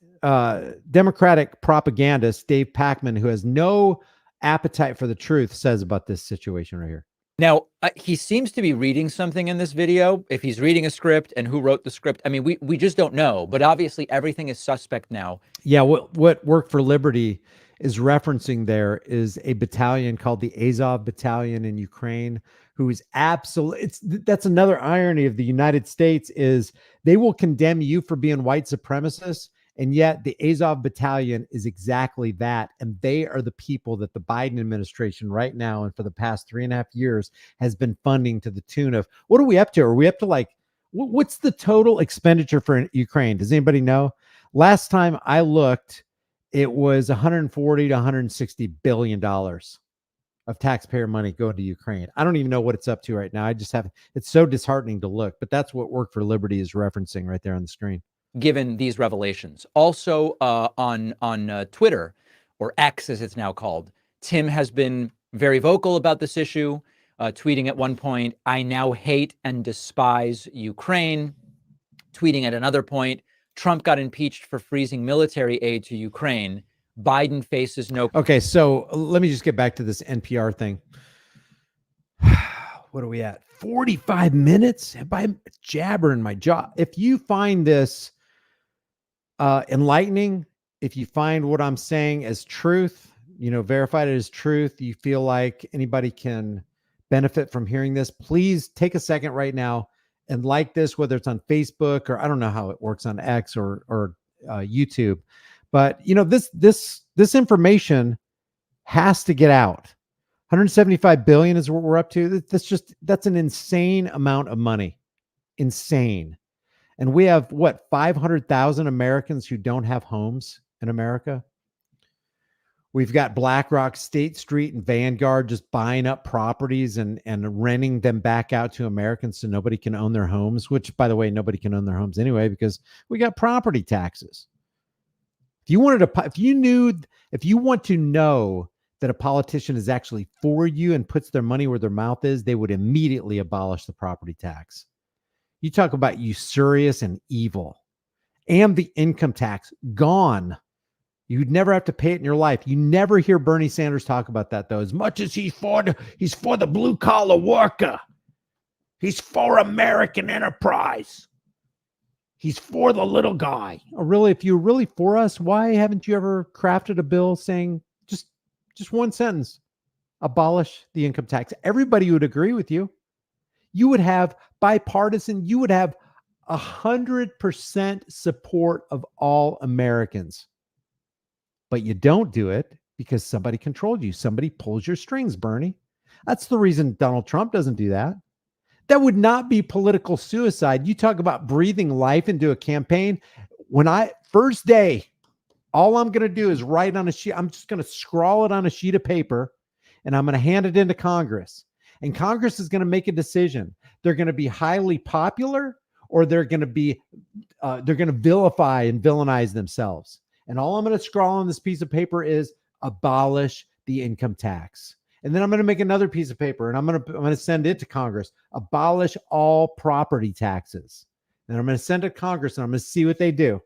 Democratic propagandist Dave Pacman, who has no appetite for the truth says about this situation right here. Now, he seems to be reading something in this video. If he's reading a script and who wrote the script, I mean, we just don't know. But obviously, everything is suspect now. Yeah, what Work for Liberty is referencing there is a battalion called the Azov Battalion in Ukraine, who is that's another irony of the United States is they will condemn you for being white supremacists, and yet the Azov Battalion is exactly that. And they are the people that the Biden administration right now and for the past 3.5 years has been funding to the tune of, what are we up to? Are we up to like, what's the total expenditure for Ukraine? Does anybody know? Last time I looked, it was 140 to 160 billion dollars of taxpayer money going to Ukraine. I don't even know what it's up to right now. It's so disheartening to look, but that's what Work for Liberty is referencing right there on the screen. Given these revelations. Also on Twitter, or X as it's now called, Tim has been very vocal about this issue, tweeting at one point, "I now hate and despise Ukraine." Tweeting at another point, "Trump got impeached for freezing military aid to Ukraine. Biden faces no..." Okay, so let me just get back to this NPR thing. What are we at? 45 minutes? I'm jabbering my jaw. If you find this enlightening, if you find what I'm saying as truth, verified it as truth, you feel like anybody can benefit from hearing this, please take a second right now and like this, whether it's on Facebook or I don't know how it works on X or YouTube. But this information has to get out. 175 billion is what we're up to. That's an insane amount of money. Insane. And we have 500,000 Americans who don't have homes in America. We've got BlackRock, State Street, and Vanguard just buying up properties and renting them back out to Americans so nobody can own their homes, which, by the way, nobody can own their homes anyway because we got property taxes. If you want to know that a politician is actually for you and puts their money where their mouth is, they would immediately abolish the property tax. You talk about usurious and evil. And the income tax, gone. You'd never have to pay it in your life. You never hear Bernie Sanders talk about that, though. As much as he's for the blue collar worker. He's for American enterprise. He's for the little guy. Oh, really? If you're really for us, why haven't you ever crafted a bill saying just one sentence, abolish the income tax? Everybody would agree with you. You would have bipartisan, you would have 100% support of all Americans. But you don't do it because somebody controlled you. Somebody pulls your strings, Bernie. That's the reason Donald Trump doesn't do that. That would not be political suicide. You talk about breathing life into a campaign. First day, all I'm going to do is write on a sheet. I'm just going to scrawl it on a sheet of paper and I'm going to hand it into Congress. And Congress is going to make a decision. They're going to be highly popular or they're going to vilify and villainize themselves. And all I'm going to scrawl on this piece of paper is abolish the income tax. And then I'm going to make another piece of paper and I'm going to send it to Congress. Abolish all property taxes. And I'm going to send it to Congress and I'm going to see what they do.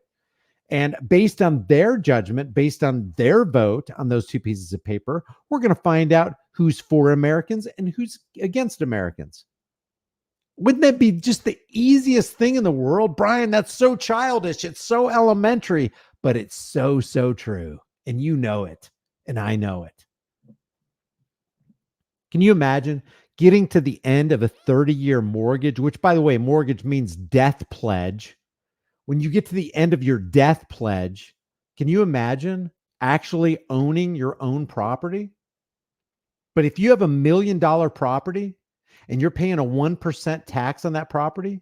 And based on their judgment, based on their vote on those two pieces of paper, we're going to find out who's for Americans and who's against Americans. Wouldn't that be just the easiest thing in the world? Brian, that's so childish. It's so elementary, but it's so, so true. And you know it. And I know it. Can you imagine getting to the end of a 30-year mortgage, which, by the way, mortgage means death pledge. When you get to the end of your death pledge, can you imagine actually owning your own property? But if you have $1 million property and you're paying a 1% tax on that property,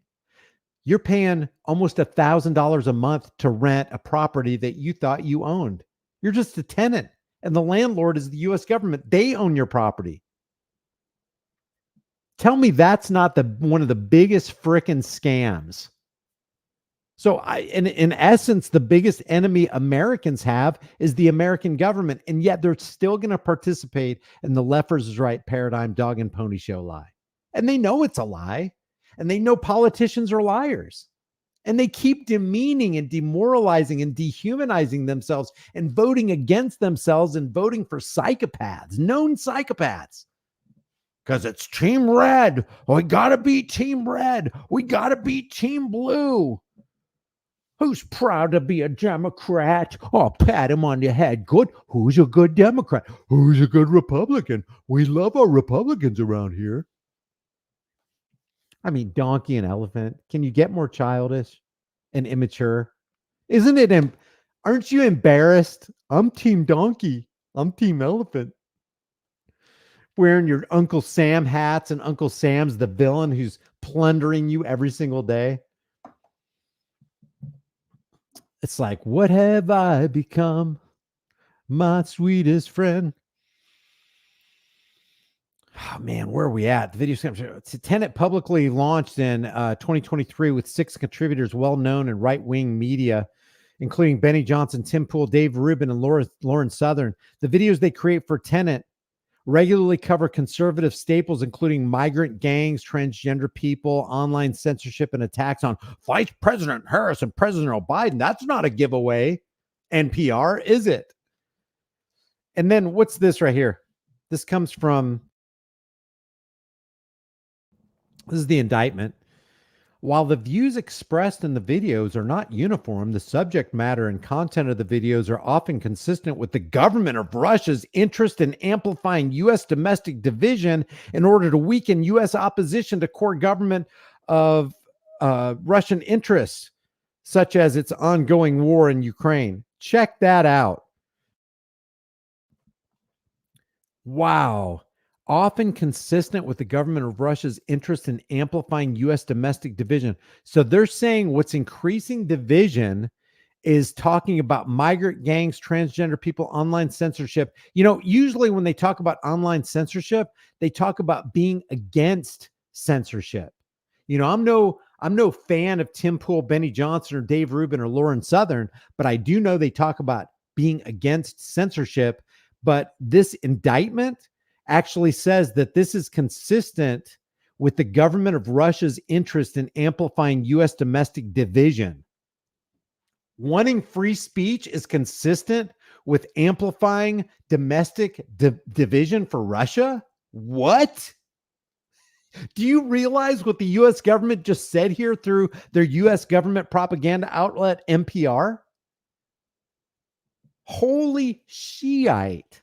you're paying almost $1,000 a month to rent a property that you thought you owned. You're just a tenant, and the landlord is the U.S. government. They own your property. Tell me that's not one of the biggest frickin' scams. So in essence, the biggest enemy Americans have is the American government, and yet they're still going to participate in the left versus right paradigm dog and pony show lie. And they know it's a lie, and they know politicians are liars. And they keep demeaning and demoralizing and dehumanizing themselves and voting against themselves and voting for psychopaths, known psychopaths. Because it's Team Red. We got to beat Team Red. We got to beat Team Blue. Who's proud to be a Democrat? Oh, pat him on the head. Good. Who's a good Democrat? Who's a good Republican? We love our Republicans around here. I mean, donkey and elephant. Can you get more childish and immature? Isn't it? Aren't you embarrassed? I'm Team Donkey. I'm Team Elephant. Wearing your Uncle Sam hats, and Uncle Sam's the villain who's plundering you every single day. It's like, what have I become? My sweetest friend. Oh, man, where are we at? The video Tenet publicly launched in 2023 with 6 contributors well-known in right-wing media, including Benny Johnson, Tim Pool, Dave Rubin, and Lauren Southern. The videos they create for Tenet regularly cover conservative staples, including migrant gangs, transgender people, online censorship, and attacks on Vice President Harris and President Biden. That's not a giveaway, NPR, is it? And then what's this right here? This comes from... This is the indictment. While the views expressed in the videos are not uniform, the subject matter and content of the videos are often consistent with the government of Russia's interest in amplifying U.S. domestic division in order to weaken U.S. opposition to core government of Russian interests, such as its ongoing war in Ukraine. Check that out. Wow. Often consistent with the government of Russia's interest in amplifying U.S. domestic division. So they're saying what's increasing division is talking about migrant gangs, transgender people, online censorship. You know, usually when they talk about online censorship, they talk about being against censorship. You know, I'm no fan of Tim Pool, Benny Johnson, or Dave Rubin, or Lauren Southern, but I do know they talk about being against censorship. But this indictment actually says that this is consistent with the government of Russia's interest in amplifying U.S. domestic division. Wanting free speech is consistent with amplifying domestic division for Russia? What? Do you realize what the U.S. government just said here through their U.S. government propaganda outlet, NPR? Holy Shiite.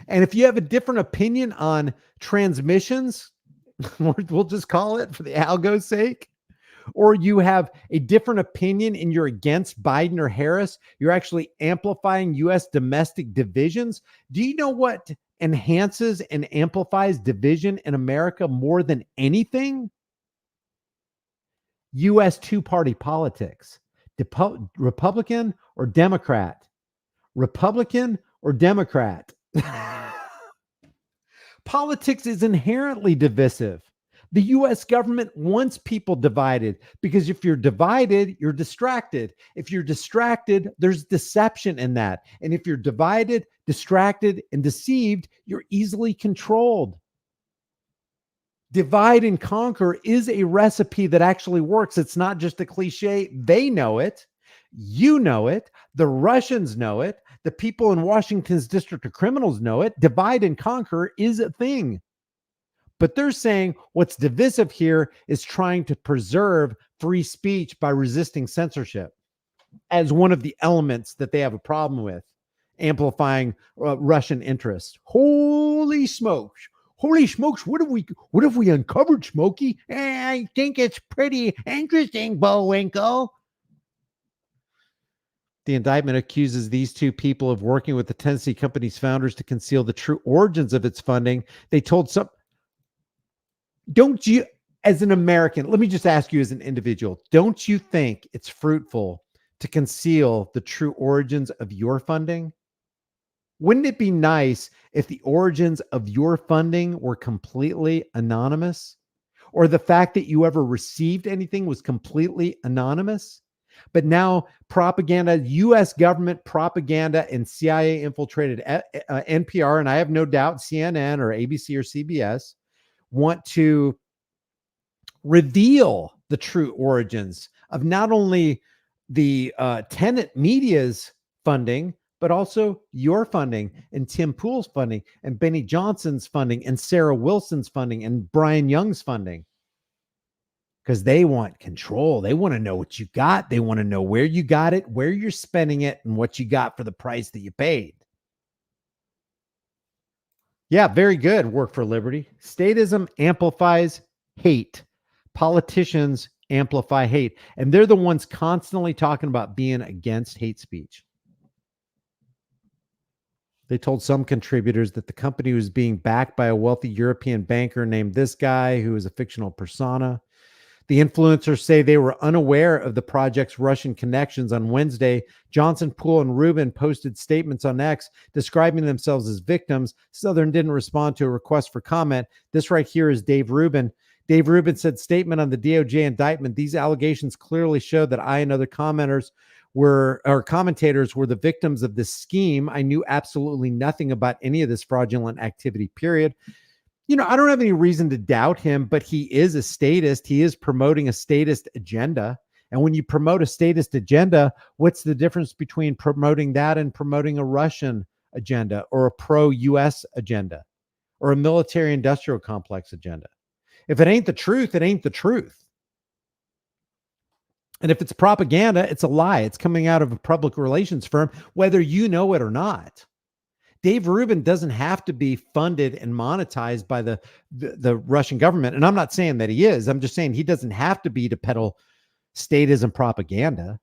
And if you have a different opinion on transmissions, we'll just call it for the algo's sake, or you have a different opinion and you're against Biden or Harris, you're actually amplifying U.S. domestic divisions. Do you know what enhances and amplifies division in America more than anything? U.S. two-party politics. Republican or Democrat? Republican or Democrat? Politics is inherently divisive. The U.S. government wants people divided because if you're divided, you're distracted. If you're distracted, there's deception in that. And if you're divided, distracted, and deceived, you're easily controlled. Divide and conquer is a recipe that actually works. It's not just a cliche. They know it. You know it. The Russians know it. The people in Washington's District of Criminals know it. Divide and conquer is a thing. But they're saying what's divisive here is trying to preserve free speech by resisting censorship as one of the elements that they have a problem with, amplifying Russian interests. Holy smokes. Holy smokes, what have we uncovered, Smokey? I think it's pretty interesting, Bullwinkle. The indictment accuses these two people of working with the Tennessee company's founders to conceal the true origins of its funding. They told some... Don't you, as an American, let me just ask you as an individual, don't you think it's fruitful to conceal the true origins of your funding? Wouldn't it be nice if the origins of your funding were completely anonymous? Or the fact that you ever received anything was completely anonymous? But now propaganda, U.S. government propaganda and CIA infiltrated NPR, and I have no doubt CNN or ABC or CBS want to reveal the true origins of not only the tenant media's funding, but also your funding and Tim Pool's funding and Benny Johnson's funding and Sarah Wilson's funding and Brian Young's funding. Because they want control. They want to know what you got. They want to know where you got it, where you're spending it, and what you got for the price that you paid. Yeah, very good. Work for liberty. Statism amplifies hate. Politicians amplify hate. And they're the ones constantly talking about being against hate speech. They told some contributors that the company was being backed by a wealthy European banker named this guy, who is a fictional persona. The influencers say they were unaware of the project's Russian connections. On Wednesday, Johnson, Poole, and Rubin posted statements on X describing themselves as victims. Southern didn't respond to a request for comment. This right here is Dave Rubin. Dave Rubin said, statement on the DOJ indictment. These allegations clearly show that I and other commentators were the victims of this scheme. I knew absolutely nothing about any of this fraudulent activity, period. You know, I don't have any reason to doubt him, but he is a statist. He is promoting a statist agenda. And when you promote a statist agenda, what's the difference between promoting that and promoting a Russian agenda or a pro-US agenda or a military industrial complex agenda? If it ain't the truth, it ain't the truth. And if it's propaganda, it's a lie. It's coming out of a public relations firm, whether you know it or not. Dave Rubin doesn't have to be funded and monetized by the Russian government. And I'm not saying that he is. I'm just saying he doesn't have to be to peddle statism propaganda.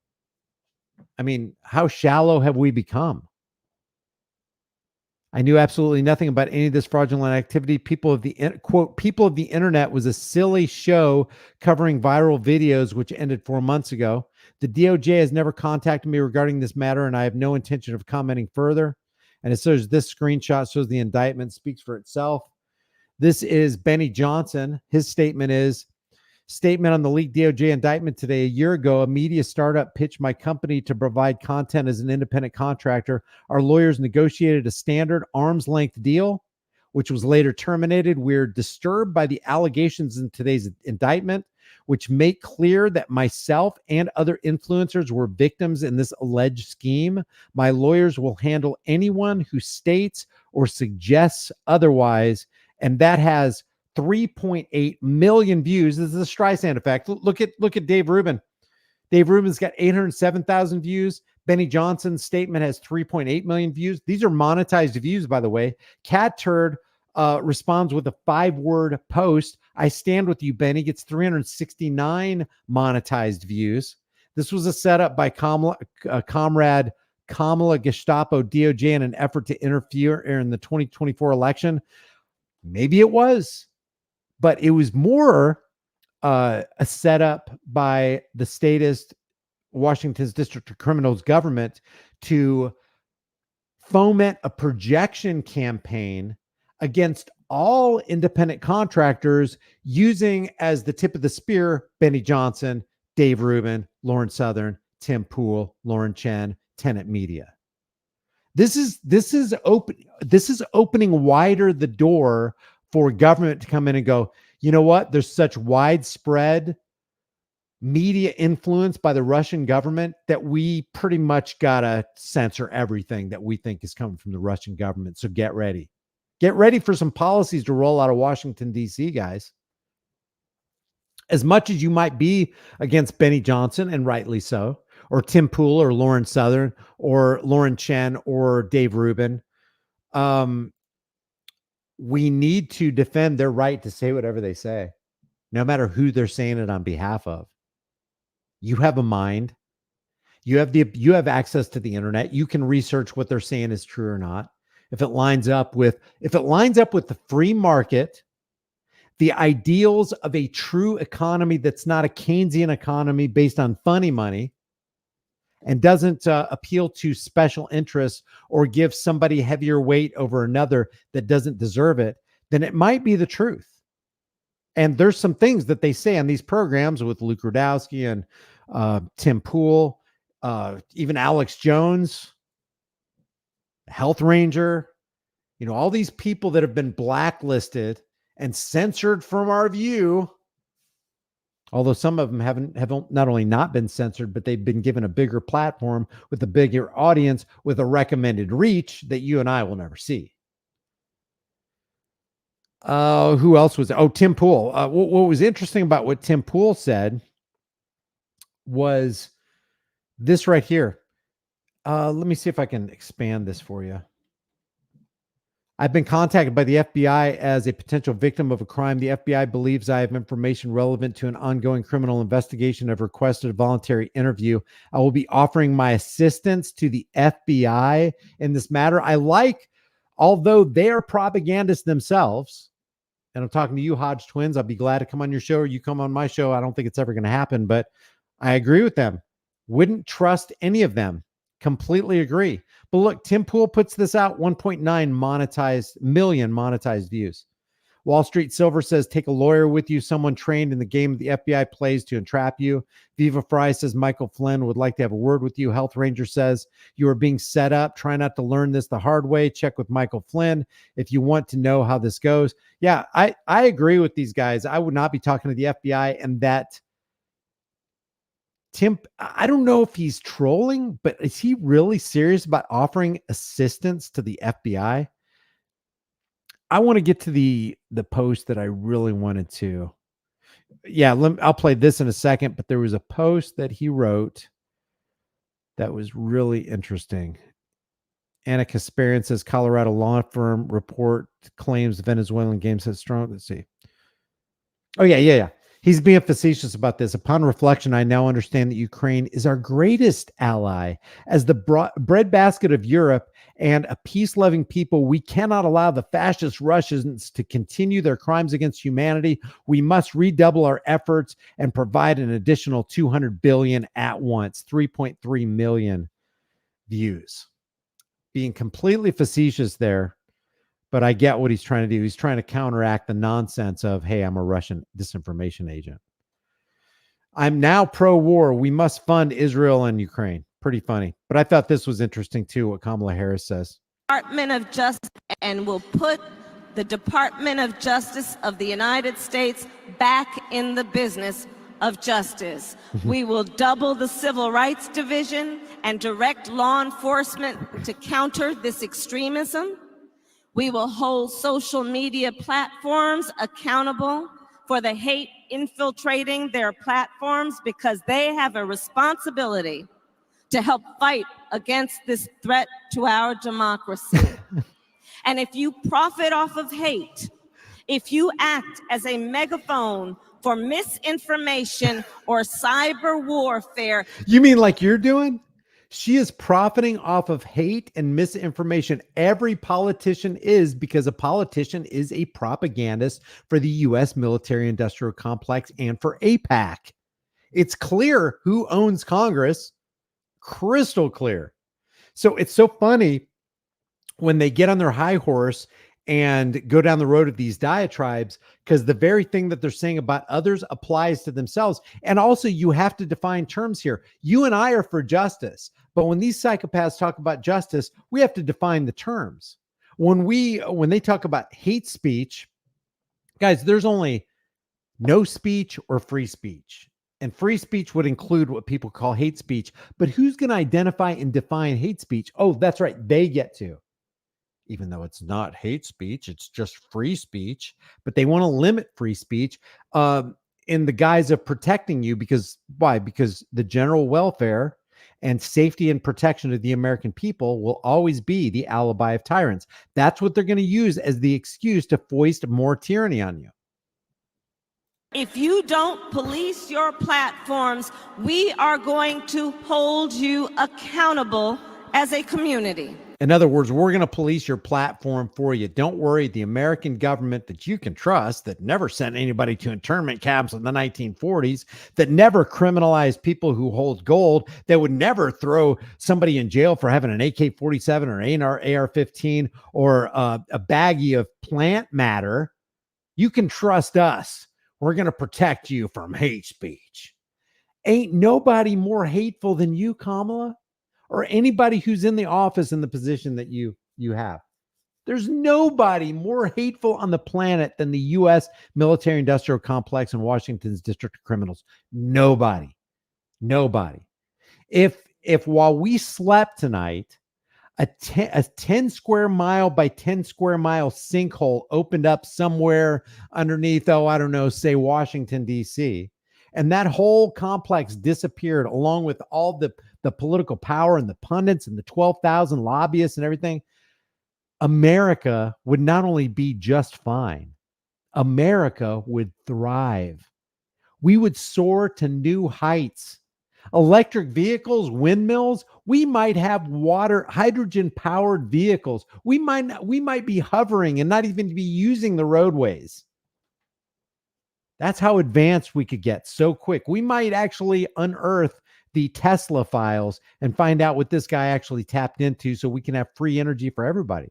I mean, how shallow have we become? I knew absolutely nothing about any of this fraudulent activity. People of the internet was a silly show covering viral videos, which ended 4 months ago. The DOJ has never contacted me regarding this matter, and I have no intention of commenting further. And it says this screenshot shows the indictment speaks for itself. This is Benny Johnson. His statement is, statement on the leaked DOJ indictment today. A year ago, a media startup pitched my company to provide content as an independent contractor. Our lawyers negotiated a standard arm's length deal, which was later terminated. We're disturbed by the allegations in today's indictment, which make clear that myself and other influencers were victims in this alleged scheme. My lawyers will handle anyone who states or suggests otherwise. And that has 3.8 million views. This is a Streisand effect. Look at Dave Rubin. Dave Rubin's got 807,000 views. Benny Johnson's statement has 3.8 million views. These are monetized views, by the way. Cat Turd responds with a 5-word post. I stand with you, Benny. Gets 369 monetized views. This was a setup by comrade Kamala Gestapo DOJ in an effort to interfere in the 2024 election. Maybe it was, but it was more a setup by the statist Washington's District of Criminals government to foment a projection campaign against all independent contractors, using as the tip of the spear Benny Johnson, Dave Rubin, Lauren Southern, Tim Pool, Lauren Chen, Tenant Media. This is opening wider the door for government to come in and go, you know what? There's such widespread media influence by the Russian government that we pretty much gotta censor everything that we think is coming from the Russian government. So get ready. Get ready for some policies to roll out of Washington, D.C., guys. As much as you might be against Benny Johnson, and rightly so, or Tim Pool or Lauren Southern or Lauren Chen or Dave Rubin, we need to defend their right to say whatever they say, no matter who they're saying it on behalf of. You have a mind. You have access to the internet. You can research what they're saying is true or not. If it lines up with the free market, the ideals of a true economy that's not a Keynesian economy based on funny money and doesn't appeal to special interests or give somebody heavier weight over another that doesn't deserve it, then it might be the truth. And there's some things that they say on these programs with Luke Rudowski and Tim Pool, even Alex Jones, Health Ranger, all these people that have been blacklisted and censored from our view. Although some of them have not only not been censored, but they've been given a bigger platform with a bigger audience with a recommended reach that you and I will never see. Who else was? Oh, Tim Pool. What was interesting about what Tim Pool said was this right here. Let me see if I can expand this for you. I've been contacted by the FBI as a potential victim of a crime. The FBI believes I have information relevant to an ongoing criminal investigation. I've requested a voluntary interview. I will be offering my assistance to the FBI in this matter. Although they are propagandists themselves, and I'm talking to you, Hodge twins, I'll be glad to come on your show or you come on my show. I don't think it's ever going to happen, but I agree with them. Wouldn't trust any of them. Completely agree. But look, Tim Pool puts this out, 1.9 million monetized views. Wall Street Silver says, take a lawyer with you, someone trained in the game the FBI plays to entrap you. Viva Fry says, Michael Flynn would like to have a word with you. Health Ranger says, you are being set up. Try not to learn this the hard way. Check with Michael Flynn if you want to know how this goes. Yeah, I agree with these guys. I would not be talking to the FBI, and that Tim, I don't know if he's trolling, but is he really serious about offering assistance to the FBI? I want to get to the post that I really wanted to. Yeah, I'll play this in a second, but there was a post that he wrote that was really interesting. Anna Kasparian says, Colorado law firm report claims Venezuelan games has strong. Let's see. Oh, yeah. He's being facetious about this. Upon reflection, I now understand that Ukraine is our greatest ally. As the breadbasket of Europe and a peace-loving people, we cannot allow the fascist Russians to continue their crimes against humanity. We must redouble our efforts and provide an additional $200 billion at once. 3.3 million views. Being completely facetious there. But I get what he's trying to do. He's trying to counteract the nonsense of, hey, I'm a Russian disinformation agent. I'm now pro-war. We must fund Israel and Ukraine. Pretty funny. But I thought this was interesting, too, what Kamala Harris says. Department of Justice, and will put the Department of Justice of the United States back in the business of justice. We will double the Civil Rights Division and direct law enforcement to counter this extremism. We will hold social media platforms accountable for the hate infiltrating their platforms, because they have a responsibility to help fight against this threat to our democracy. And if you profit off of hate, if you act as a megaphone for misinformation or cyber warfare. You mean like you're doing? She is profiting off of hate and misinformation. Every politician is, because a politician is a propagandist for the U.S. military-industrial complex and for AIPAC. It's clear who owns Congress. Crystal clear. So it's so funny when they get on their high horse and go down the road of these diatribes, because the very thing that they're saying about others applies to themselves. And also, you have to define terms here. You and I are for justice, but when these psychopaths talk about justice, we have to define the terms. When they talk about hate speech, guys, there's only no speech or free speech. And free speech would include what people call hate speech. But who's going to identify and define hate speech? Oh, that's right. They get to. Even though it's not hate speech, it's just free speech. But they want to limit free speech in the guise of protecting you. Because why? Because the general welfare and safety and protection of the American people will always be the alibi of tyrants. That's what they're going to use as the excuse to foist more tyranny on you. If you don't police your platforms, we are going to hold you accountable as a community. In other words, we're going to police your platform for you. Don't worry. The American government that you can trust, that never sent anybody to internment camps in the 1940s, that never criminalized people who hold gold, that would never throw somebody in jail for having an AK-47 or an AR-15 or a baggie of plant matter. You can trust us. We're going to protect you from hate speech. Ain't nobody more hateful than you, Kamala, or anybody who's in the office in the position that you have. There's nobody more hateful on the planet than the U.S. military industrial complex and Washington's District of Criminals. Nobody. If while we slept tonight, a 10 square mile by 10 square mile sinkhole opened up somewhere underneath, I don't know, say Washington, D.C., and that whole complex disappeared along with all the political power and the pundits and the 12,000 lobbyists and everything, America would not only be just fine, America would thrive. We would soar to new heights. Electric vehicles, windmills, we might have hydrogen powered vehicles. We might be hovering and not even be using the roadways. That's how advanced we could get so quick. We might actually unearth the Tesla files and find out what this guy actually tapped into so we can have free energy for everybody.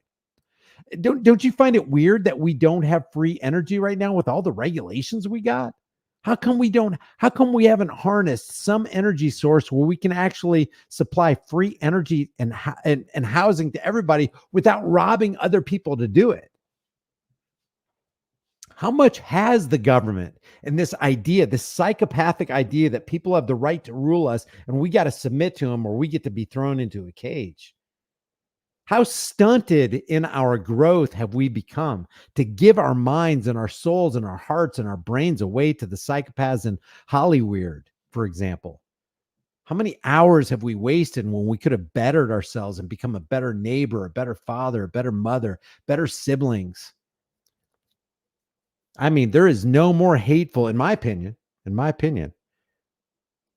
Don't you find it weird that we don't have free energy right now with all the regulations we got? How come we haven't harnessed some energy source where we can actually supply free energy and housing to everybody without robbing other people to do it? How much has the government and this idea, this psychopathic idea that people have the right to rule us and we got to submit to them or we get to be thrown into a cage? How stunted in our growth have we become to give our minds and our souls and our hearts and our brains away to the psychopaths in Hollywood, for example? How many hours have we wasted when we could have bettered ourselves and become a better neighbor, a better father, a better mother, better siblings? I mean, there is no more hateful, in my opinion.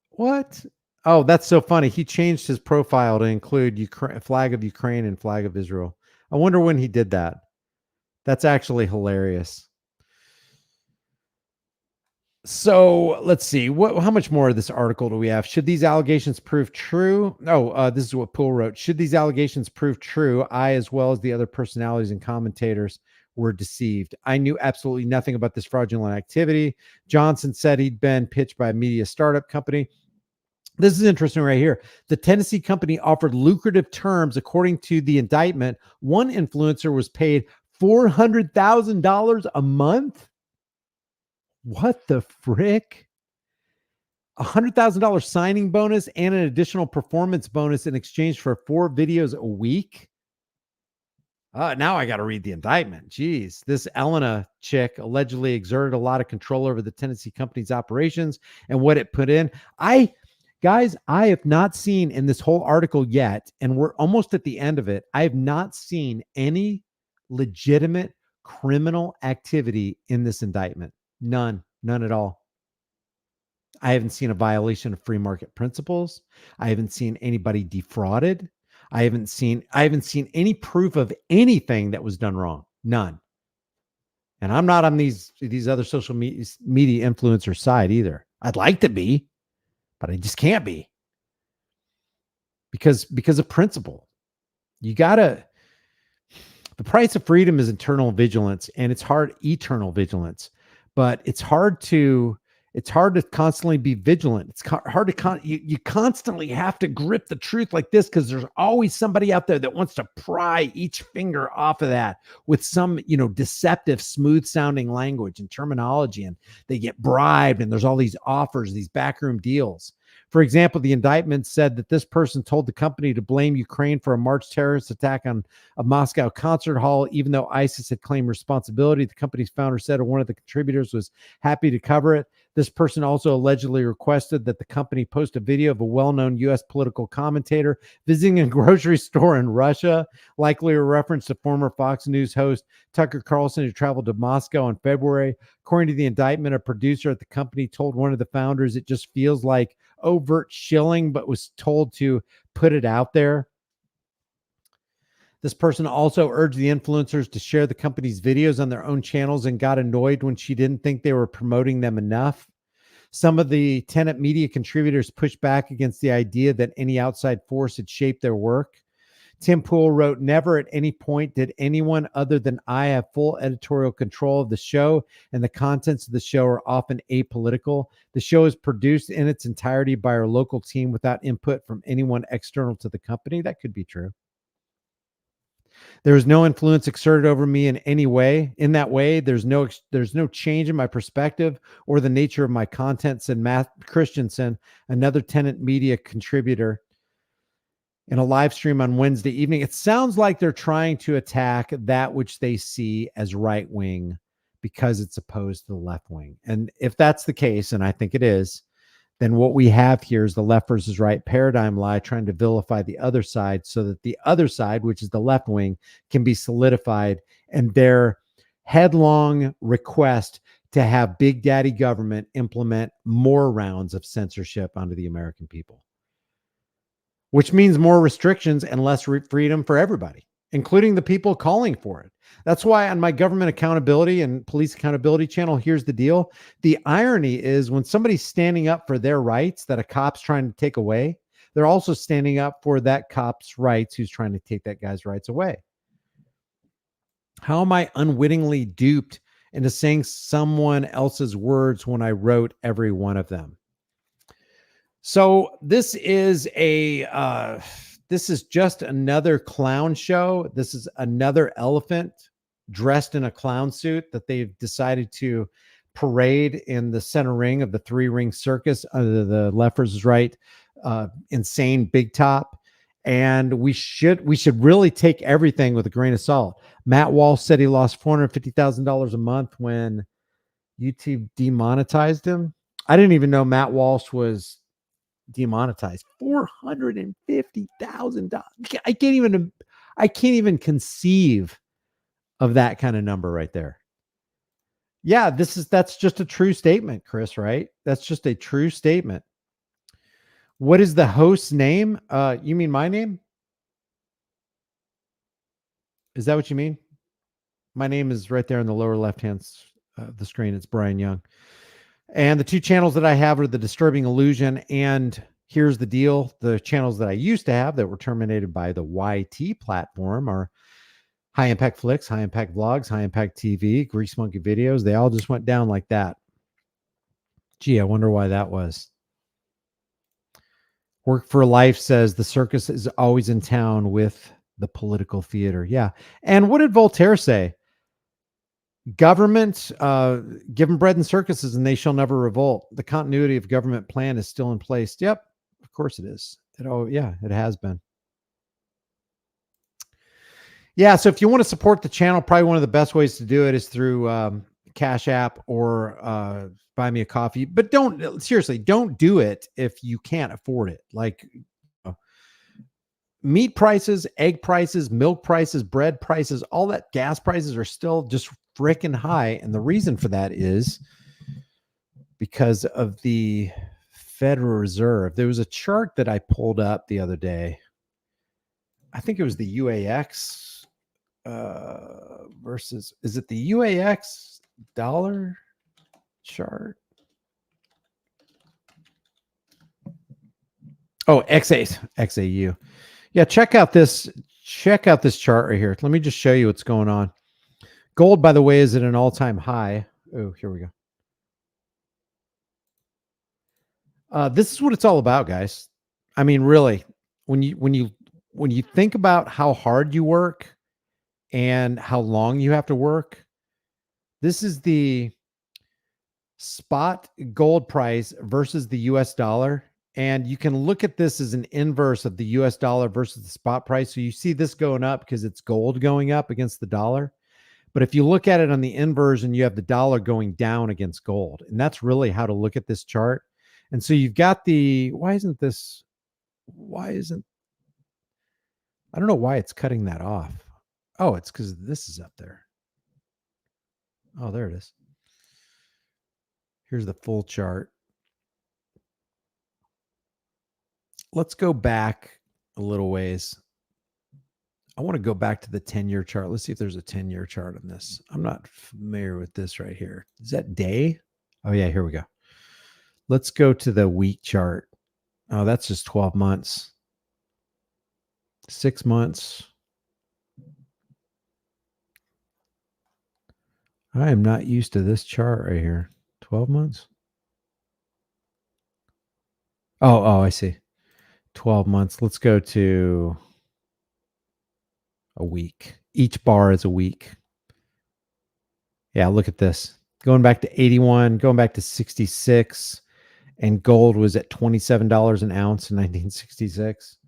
What? Oh, that's so funny. He changed his profile to include flag of Ukraine and flag of Israel. I wonder when he did that. That's actually hilarious. So let's see. How much more of this article do we have? Should these allegations prove true? This is what Poole wrote. Should these allegations prove true, I, as well as the other personalities and commentators, were deceived. I knew absolutely nothing about this fraudulent activity. Johnson said he'd been pitched by a media startup company. This is interesting right here. The Tennessee company offered lucrative terms. According to the indictment, one influencer was paid $400,000 a month. What the frick? $100,000 signing bonus and an additional performance bonus in exchange for 4 videos a week. Now I got to read the indictment. Jeez, this Elena chick allegedly exerted a lot of control over the Tennessee company's operations and what it put in. Guys, I have not seen in this whole article yet, and we're almost at the end of it, I have not seen any legitimate criminal activity in this indictment. None at all. I haven't seen a violation of free market principles. I haven't seen anybody defrauded. I haven't seen any proof of anything that was done wrong. None. And I'm not on these other social media influencer side either. I'd like to be, but I just can't be because of principle. The price of freedom is eternal vigilance, and it's eternal vigilance, but it's hard to constantly be vigilant. It's hard to you constantly have to grip the truth like this because there's always somebody out there that wants to pry each finger off of that with some, deceptive, smooth sounding language and terminology, and they get bribed, and there's all these offers, these backroom deals. For example, the indictment said that this person told the company to blame Ukraine for a March terrorist attack on a Moscow concert hall, even though ISIS had claimed responsibility. The company's founder said one of the contributors was happy to cover it. This person also allegedly requested that the company post a video of a well-known U.S. political commentator visiting a grocery store in Russia, likely a reference to former Fox News host Tucker Carlson, who traveled to Moscow in February. According to the indictment, a producer at the company told one of the founders it just feels like overt shilling, but was told to put it out there. This person also urged the influencers to share the company's videos on their own channels and got annoyed when she didn't think they were promoting them enough. Some of the Tenet media contributors pushed back against the idea that any outside force had shaped their work. Tim Poole wrote, "Never at any point did anyone other than I have full editorial control of the show, and the contents of the show are often apolitical. The show is produced in its entirety by our local team without input from anyone external to the company." That could be true. There is no influence exerted over me in any way. In that way, there's no change in my perspective or the nature of my content, said Matt Christensen, another Tenant Media contributor, in a live stream on Wednesday evening. It sounds like they're trying to attack that which they see as right wing because it's opposed to the left wing. And if that's the case, and I think it is, then what we have here is the left versus right paradigm lie trying to vilify the other side so that the other side, which is the left wing, can be solidified, and their headlong request to have big daddy government implement more rounds of censorship onto the American people, which means more restrictions and less freedom for everybody, including the people calling for it. That's why on my government accountability and police accountability channel, here's the deal. The irony is when somebody's standing up for their rights that a cop's trying to take away, they're also standing up for that cop's rights who's trying to take that guy's rights away. How am I unwittingly duped into saying someone else's words when I wrote every one of them? So this is just another clown show. This is another elephant dressed in a clown suit that they've decided to parade in the center ring of the 3-ring circus under the left versus right insane big top. And we should really take everything with a grain of salt. Matt Walsh said he lost $450,000 a month when YouTube demonetized him. I didn't even know Matt Walsh was demonetized. $450,000. I can't even conceive of that kind of number right there. Yeah, that's just a true statement, Chris, right? That's just a true statement. What is the host's name? You mean my name? Is that what you mean? My name is right there in the lower left-hand of the screen. It's Brian Young. And the two channels that I have are The Disturbing Illusion and Here's the Deal. The channels that I used to have that were terminated by the YT platform are High Impact Flicks, High Impact Vlogs, High Impact TV, Grease Monkey Videos. They all just went down like that. Gee, I wonder why that was. Work for Life says the circus is always in town with the political theater. Yeah. And what did Voltaire say? Government, give them bread and circuses and they shall never revolt. The continuity of government plan is still in place. Yep, of course it is. It has been. Yeah, so if you want to support the channel, probably one of the best ways to do it is through Cash App or buy me a coffee. But don't do it if you can't afford it. Like meat prices, egg prices, milk prices, bread prices, all that gas prices are still just freaking high. And the reason for that is because of the Federal Reserve. There was a chart that I pulled up the other day. I think it was the UAX versus, is it the UAX dollar chart? Oh, XAU. Yeah, check out this chart right here. Let me just show you what's going on. Gold, by the way, is at an all-time high. Oh, here we go. This is what it's all about, guys. I mean, really, when you think about how hard you work and how long you have to work, this is the spot gold price versus the US dollar. And you can look at this as an inverse of the US dollar versus the spot price. So you see this going up because it's gold going up against the dollar. But if you look at it on the inversion, you have the dollar going down against gold. And that's really how to look at this chart. And so you've got I don't know why it's cutting that off. Oh, it's because this is up there. Oh, there it is. Here's the full chart. Let's go back a little ways. I want to go back to the 10-year chart. Let's see if there's a 10-year chart on this. I'm not familiar with this right here. Is that day? Oh, yeah, here we go. Let's go to the week chart. Oh, that's just 12 months. 6 months. I am not used to this chart right here. 12 months. Oh, I see. 12 months. Let's go to a week. Each bar is a week. Yeah, look at this. Going back to 81, going back to 66, and gold was at $27 an ounce in 1966.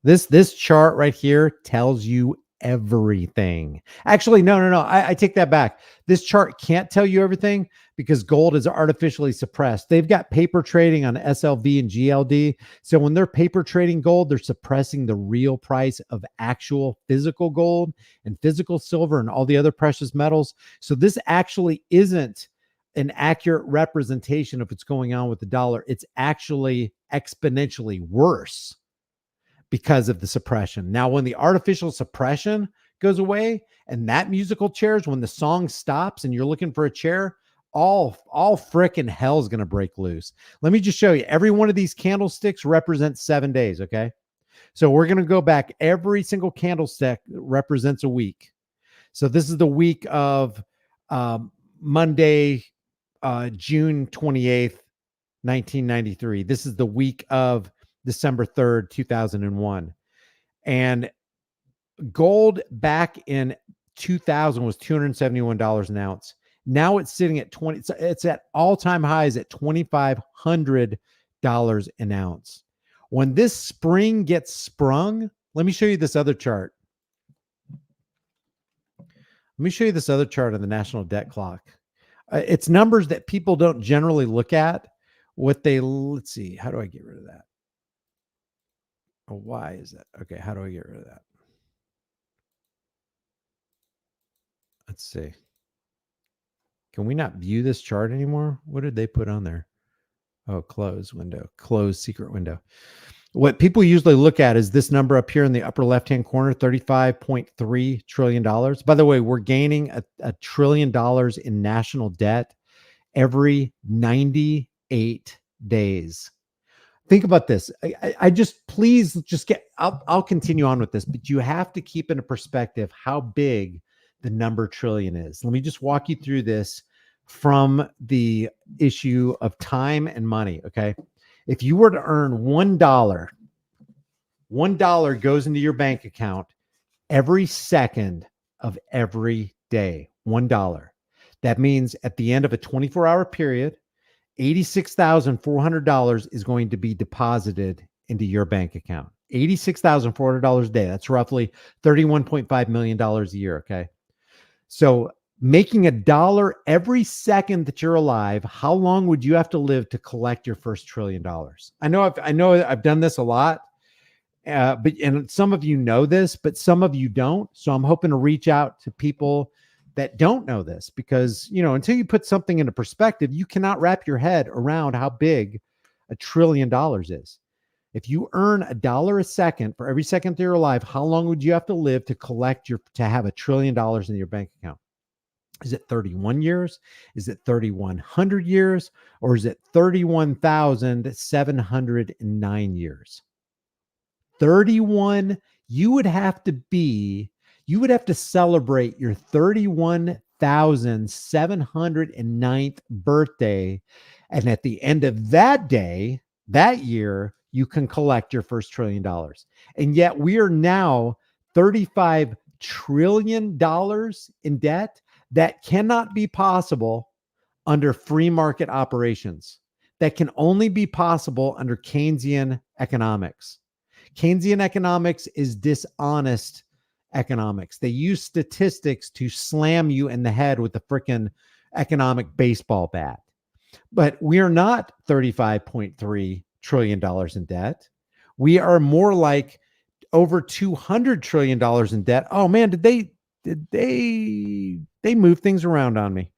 This chart right here tells you everything. Actually, no. I take that back. This chart can't tell you everything because gold is artificially suppressed. They've got paper trading on SLV and GLD. So when they're paper trading gold, they're suppressing the real price of actual physical gold and physical silver and all the other precious metals. So this actually isn't an accurate representation of what's going on with the dollar. It's actually exponentially worse because of the suppression. Now, when the artificial suppression goes away and that musical chairs, when the song stops and you're looking for a chair, all frickin' hell's going to break loose. Let me just show you. Every one of these candlesticks represents 7 days, okay? So we're going to go back. Every single candlestick represents a week. So this is the week of Monday, June 28th, 1993. This is the week of December 3rd, 2001. And gold back in 2000 was $271 an ounce. Now it's sitting at it's at all-time highs at $2,500 an ounce. When this spring gets sprung, let me show you this other chart. Let me show you this other chart on the national debt clock. It's numbers that people don't generally look at. Let's see, how do I get rid of that? Oh, why is that? Okay, how do I get rid of that? Let's see. Can we not view this chart anymore? What did they put on there? Oh, close window, close secret window. What people usually look at is this number up here in the upper left-hand corner, $35.3 trillion. By the way, we're gaining a $1 trillion in national debt every 98 days. Think about this. I just, please just get, I'll continue on with this, but you have to keep into perspective how big the number trillion is. Let me just walk you through this from the issue of time and money. Okay. If you were to earn $1 goes into your bank account every second of every day. $1. That means at the end of a 24-hour period, $86,400 is going to be deposited into your bank account. $86,400 a day. That's roughly $31.5 million a year. Okay. So making $1 every second that you're alive, how long would you have to live to collect your first $1 trillion? I know I've done this a lot, and some of you know this, but some of you don't. So I'm hoping to reach out to people that don't know this, because, until you put something into perspective, you cannot wrap your head around how big $1 trillion is. If you earn $1 a second for every second that you're alive, how long would you have to live to have $1 trillion in your bank account? Is it 31 years? Is it 3,100 years? Or is it 31,709 years? 31, you would have to celebrate your 31,709th birthday. And at the end of that day, that year, you can collect your first $1 trillion. And yet we are now $35 trillion in debt. That cannot be possible under free market operations. That can only be possible under Keynesian economics. Keynesian economics is dishonest economics. They use statistics to slam you in the head with the frickin' economic baseball bat. But we are not $35.3 trillion in debt. We are more like over $200 trillion in debt. Oh man, did they move things around on me?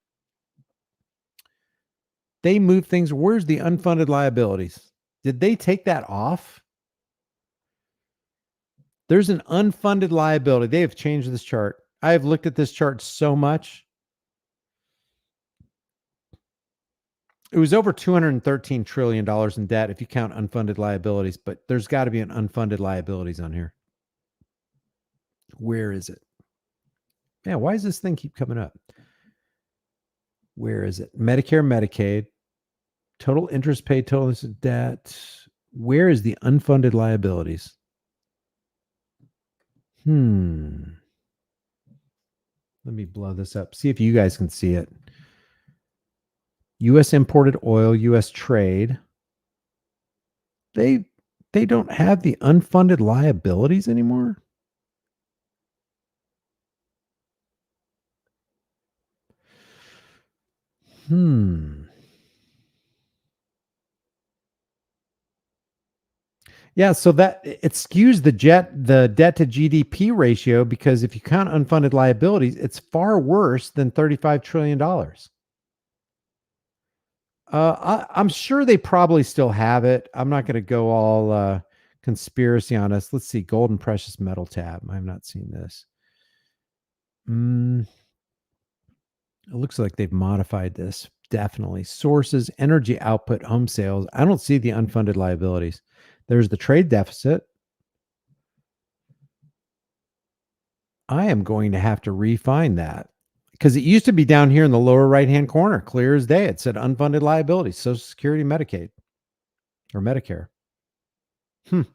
They move things. Where's the unfunded liabilities? Did they take that off? There's an unfunded liability. They have changed this chart. I have looked at this chart so much. It was over $213 trillion in debt if you count unfunded liabilities, but there's got to be an unfunded liabilities on here. Where is it? Yeah, why does this thing keep coming up? Where is it? Medicare, Medicaid, total interest paid, total debt. Where is the unfunded liabilities? Let me blow this up. See if you guys can see it. U.S. imported oil, U.S. trade. They don't have the unfunded liabilities anymore. Yeah, so that it skews the debt to GDP ratio, because if you count unfunded liabilities, it's far worse than $35 trillion. I'm sure they probably still have it. I'm not going to go all conspiracy on us. Let's see, gold and precious metal tab. I have not seen this. It looks like they've modified this. Definitely. Sources, energy output, home sales. I don't see the unfunded liabilities. There's the trade deficit. I am going to have to refine that, because it used to be down here in the lower right-hand corner, clear as day. It said unfunded liabilities, Social Security, Medicaid, or Medicare. All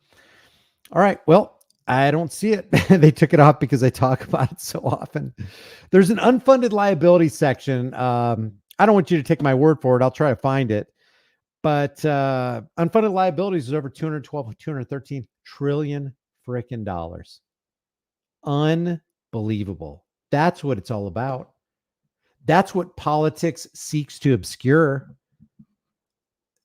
right. Well, I don't see it. They took it off because I talk about it so often. There's an unfunded liability section. I don't want you to take my word for it. I'll try to find it. But unfunded liabilities is over 212, 213 trillion freaking dollars. Unbelievable. That's what it's all about. That's what politics seeks to obscure.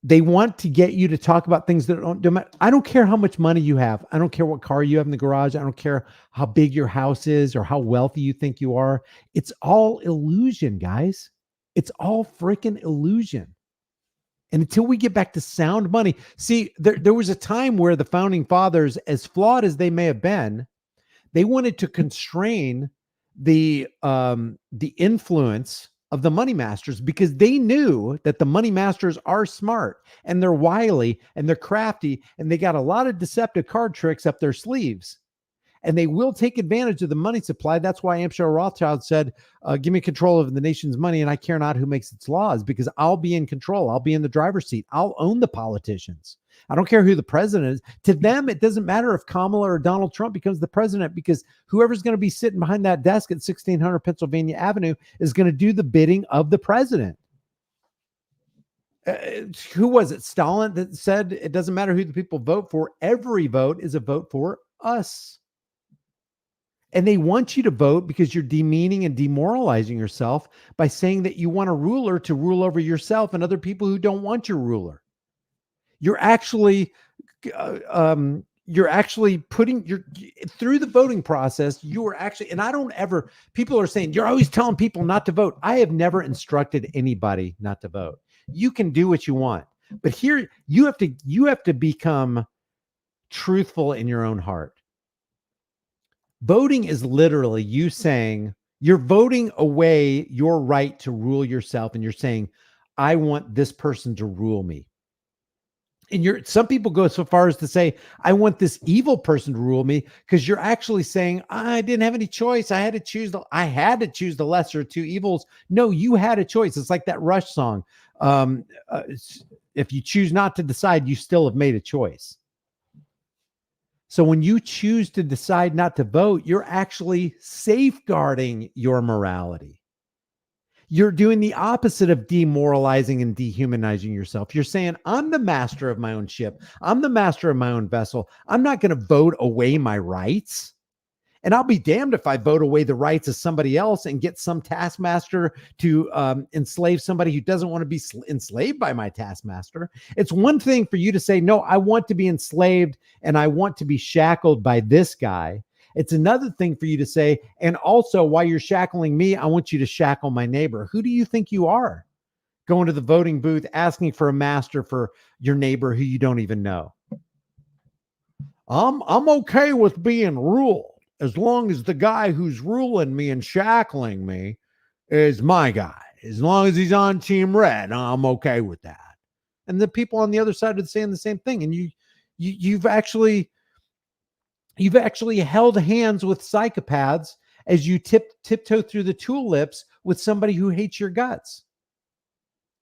They want to get you to talk about things that don't matter. I don't care how much money you have. I don't care what car you have in the garage. I don't care how big your house is or how wealthy you think you are. It's all illusion, guys. It's all freaking illusion. And until we get back to sound money, see, there was a time where the founding fathers, as flawed as they may have been, they wanted to constrain the influence of the money masters, because they knew that the money masters are smart and they're wily and they're crafty and they got a lot of deceptive card tricks up their sleeves, and they will take advantage of the money supply. That's why Amschel Rothschild said, give me control of the nation's money and I care not who makes its laws, because I'll be in control. I'll be in the driver's seat. I'll own the politicians. I don't care who the president is. To them, it doesn't matter if Kamala or Donald Trump becomes the president, because whoever's going to be sitting behind that desk at 1600 Pennsylvania Avenue is going to do the bidding of the president. Who was it? Stalin that said it doesn't matter who the people vote for. Every vote is a vote for us. And they want you to vote because you're demeaning and demoralizing yourself by saying that you want a ruler to rule over yourself and other people who don't want your ruler. You're actually putting through the voting process. You are actually, and I don't ever, people are saying, you're always telling people not to vote. I have never instructed anybody not to vote. You can do what you want, but here you have to become truthful in your own heart. Voting is literally you saying you're voting away your right to rule yourself. And you're saying, I want this person to rule me. And some people go so far as to say, I want this evil person to rule me, because you're actually saying, I didn't have any choice. I had to choose the lesser of two evils. No, you had a choice. It's like that Rush song. If you choose not to decide, you still have made a choice. So when you choose to decide not to vote, you're actually safeguarding your morality. You're doing the opposite of demoralizing and dehumanizing yourself. You're saying, I'm the master of my own ship. I'm the master of my own vessel. I'm not going to vote away my rights. And I'll be damned if I vote away the rights of somebody else and get some taskmaster to enslave somebody who doesn't want to be enslaved by my taskmaster. It's one thing for you to say, no, I want to be enslaved and I want to be shackled by this guy. It's another thing for you to say, and also while you're shackling me, I want you to shackle my neighbor. Who do you think you are? Going to the voting booth, asking for a master for your neighbor who you don't even know. I'm okay with being ruled as long as the guy who's ruling me and shackling me is my guy. As long as he's on Team Red, I'm okay with that. And the people on the other side are saying the same thing. And you've actually held hands with psychopaths as you tiptoe through the tulips with somebody who hates your guts.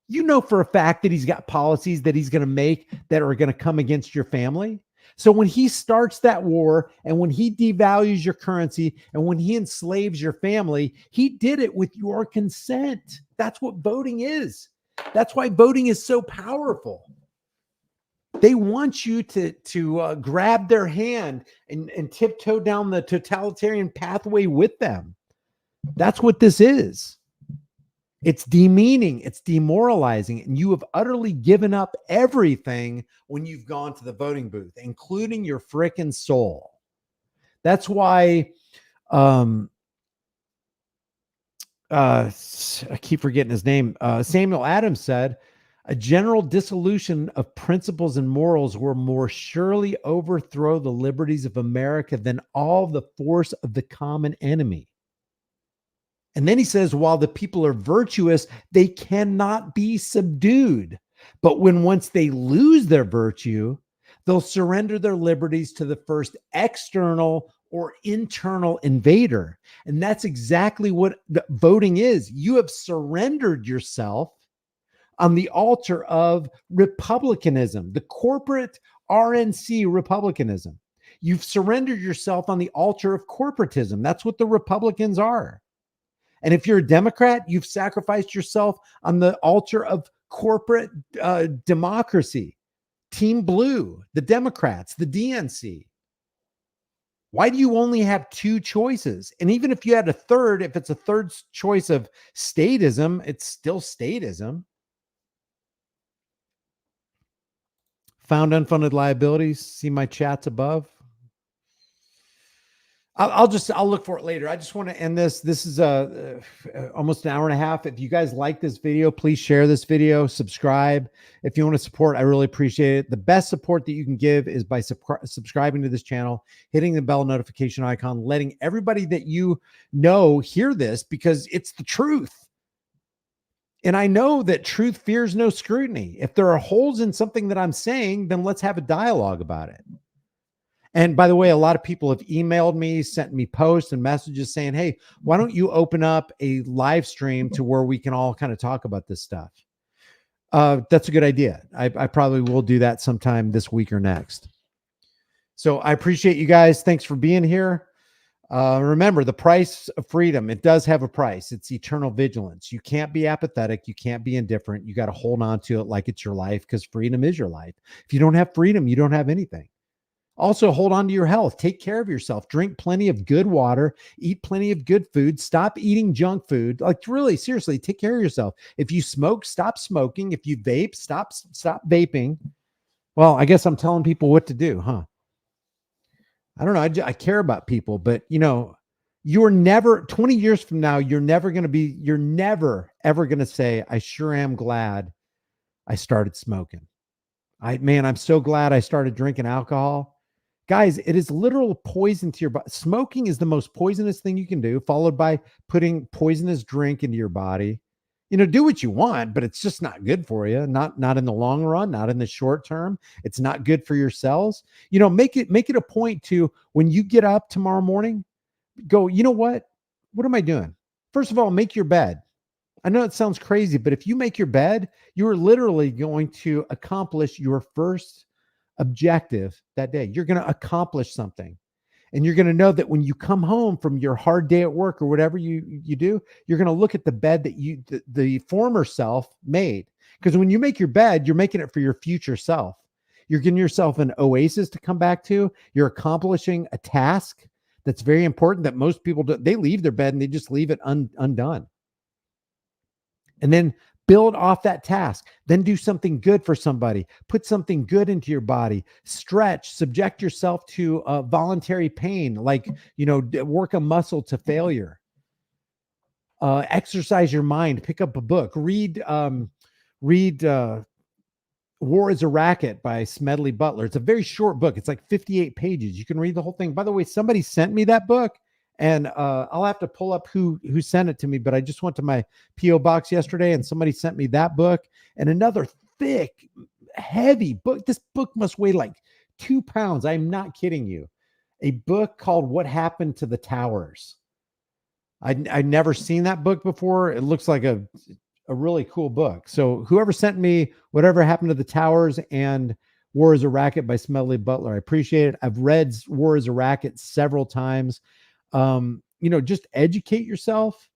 You know for a fact that he's got policies that he's going to make that are going to come against your family. So when he starts that war and when he devalues your currency and when he enslaves your family, he did it with your consent. That's what voting is. That's why voting is so powerful. They want you to grab their hand and tiptoe down the totalitarian pathway with them. That's what this is. It's demeaning, it's demoralizing, and you have utterly given up everything when you've gone to the voting booth, including your frickin' soul. That's why I keep forgetting his name. Samuel Adams said, a general dissolution of principles and morals will more surely overthrow the liberties of America than all the force of the common enemy. And then he says, while the people are virtuous, they cannot be subdued. But when once they lose their virtue, they'll surrender their liberties to the first external or internal invader. And that's exactly what voting is. You have surrendered yourself on the altar of republicanism, the corporate RNC republicanism. You've surrendered yourself on the altar of corporatism. That's what the Republicans are. And if you're a Democrat, you've sacrificed yourself on the altar of corporate democracy. Team Blue, the Democrats, the DNC. Why do you only have two choices? And even if you had a third, if it's a third choice of statism, it's still statism. Found unfunded liabilities. See my chats above. I'll look for it later. I just want to end this. This is almost an hour and a half. If you guys like this video, please share this video, subscribe. If you want to support, I really appreciate it. The best support that you can give is by subscribing to this channel, hitting the bell notification icon, letting everybody that you know hear this, because it's the truth. And I know that truth fears no scrutiny. If there are holes in something that I'm saying, then let's have a dialogue about it. And by the way, a lot of people have emailed me, sent me posts and messages saying, hey, why don't you open up a live stream to where we can all kind of talk about this stuff? That's a good idea. I probably will do that sometime this week or next. So I appreciate you guys. Thanks for being here. Remember, the price of freedom, it does have a price. It's eternal vigilance. You can't be apathetic. You can't be indifferent. You got to hold on to it like it's your life, because freedom is your life. If you don't have freedom, you don't have anything. Also, hold on to your health. Take care of yourself. Drink plenty of good water. Eat plenty of good food. Stop eating junk food. Like, really, seriously, take care of yourself. If you smoke, stop smoking. If you vape, stop vaping. Well, I guess I'm telling people what to do, huh? I don't know. I care about people, but you know, you're never 20 years from now, you're never ever going to say, I sure am glad I started smoking. I'm so glad I started drinking alcohol. Guys, it is literal poison to your body. Smoking is the most poisonous thing you can do, followed by putting poisonous drink into your body. You know, do what you want, but it's just not good for you. Not in the long run, not in the short term. It's not good for your cells. You know, make it a point to, when you get up tomorrow morning, go, you know what? What am I doing? First of all, make your bed. I know it sounds crazy, but if you make your bed, you're literally going to accomplish your first objective that day. You're going to accomplish something. And you're going to know that when you come home from your hard day at work or whatever you do, you're going to look at the bed that the former self made. Because when you make your bed, you're making it for your future self. You're giving yourself an oasis to come back to. You're accomplishing a task that's very important that most people do. They leave their bed and they just leave it undone. And then build off that task. Then do something good for somebody. Put something good into your body. Stretch. Subject yourself to voluntary pain, like, you know, work a muscle to failure. Exercise your mind. Pick up a book. Read War is a Racket by Smedley Butler. It's a very short book. It's like 58 pages. You can read the whole thing. By the way, somebody sent me that book. And I'll have to pull up who sent it to me, but I just went to my P.O. box yesterday and somebody sent me that book and another thick, heavy book. This book must weigh like 2 pounds. I'm not kidding you. A book called What Happened to the Towers. I'd never seen that book before. It looks like a really cool book. So whoever sent me Whatever Happened to the Towers and War is a Racket by Smedley Butler. I appreciate it. I've read War is a Racket several times. Just educate yourself.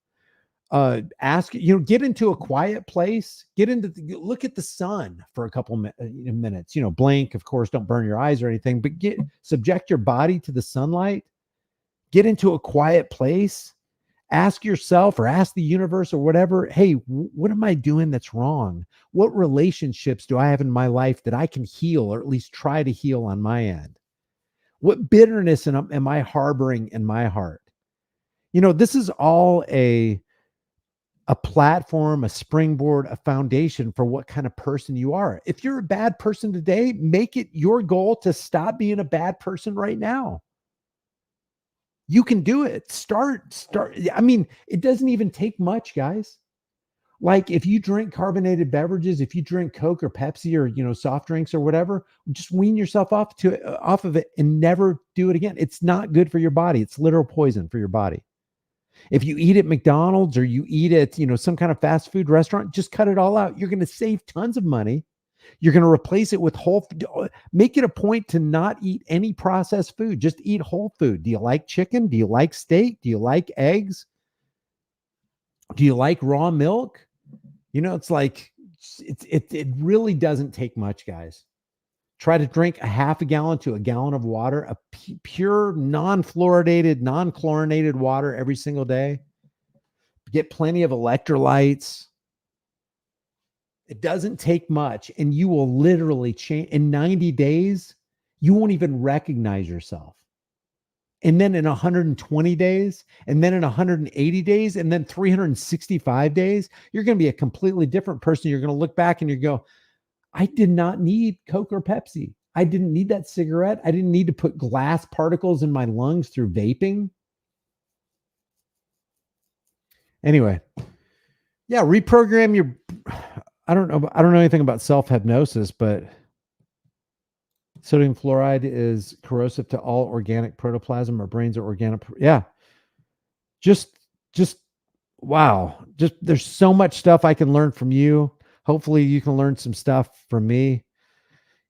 Ask, get into a quiet place, look at the sun for a couple minutes, blink, of course, don't burn your eyes or anything, but subject your body to the sunlight, get into a quiet place, ask yourself or ask the universe or whatever, hey, what am I doing that's wrong? What relationships do I have in my life that I can heal, or at least try to heal on my end? What bitterness am I harboring in my heart? This is all a platform, a springboard, a foundation for what kind of person you are. If you're a bad person today, make it your goal to stop being a bad person right now. You can do it. Start. I mean, it doesn't even take much, guys. Like if you drink carbonated beverages, if you drink Coke or Pepsi or, soft drinks or whatever, just wean yourself off of it and never do it again. It's not good for your body. It's literal poison for your body. If you eat at McDonald's or you eat at, some kind of fast food restaurant, just cut it all out. You're going to save tons of money. You're going to replace it with whole food. Make it a point to not eat any processed food. Just eat whole food. Do you like chicken? Do you like steak? Do you like eggs? Do you like raw milk? It's like, it really doesn't take much, guys. Try to drink a half a gallon to a gallon of water, a pure, non-fluoridated, non-chlorinated water every single day. Get plenty of electrolytes. It doesn't take much, and you will literally change. In 90 days, you won't even recognize yourself. And then in 120 days, and then in 180 days, and then 365 days, you're going to be a completely different person. You're going to look back and you go, I did not need Coke or Pepsi. I didn't need that cigarette. I didn't need to put glass particles in my lungs through vaping. Anyway, yeah, reprogram your, I don't know anything about self-hypnosis, but sodium fluoride is corrosive to all organic protoplasm. Our brains are organic. Yeah. Just wow. There's so much stuff I can learn from you. Hopefully you can learn some stuff from me.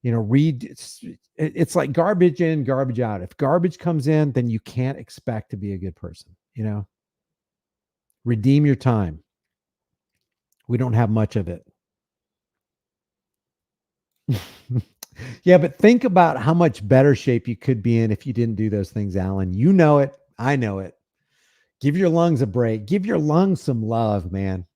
Read. It's like garbage in, garbage out. If garbage comes in, then you can't expect to be a good person. Redeem your time. We don't have much of it. Yeah, but think about how much better shape you could be in if you didn't do those things, Alan. You know it. I know it. Give your lungs a break. Give your lungs some love, man.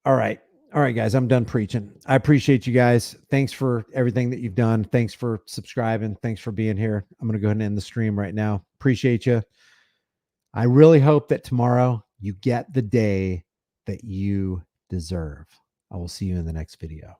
All right, guys, I'm done preaching. I appreciate you guys. Thanks for everything that you've done. Thanks for subscribing. Thanks for being here. I'm going to go ahead and end the stream right now. Appreciate you. I really hope that tomorrow you get the day that you deserve. I will see you in the next video.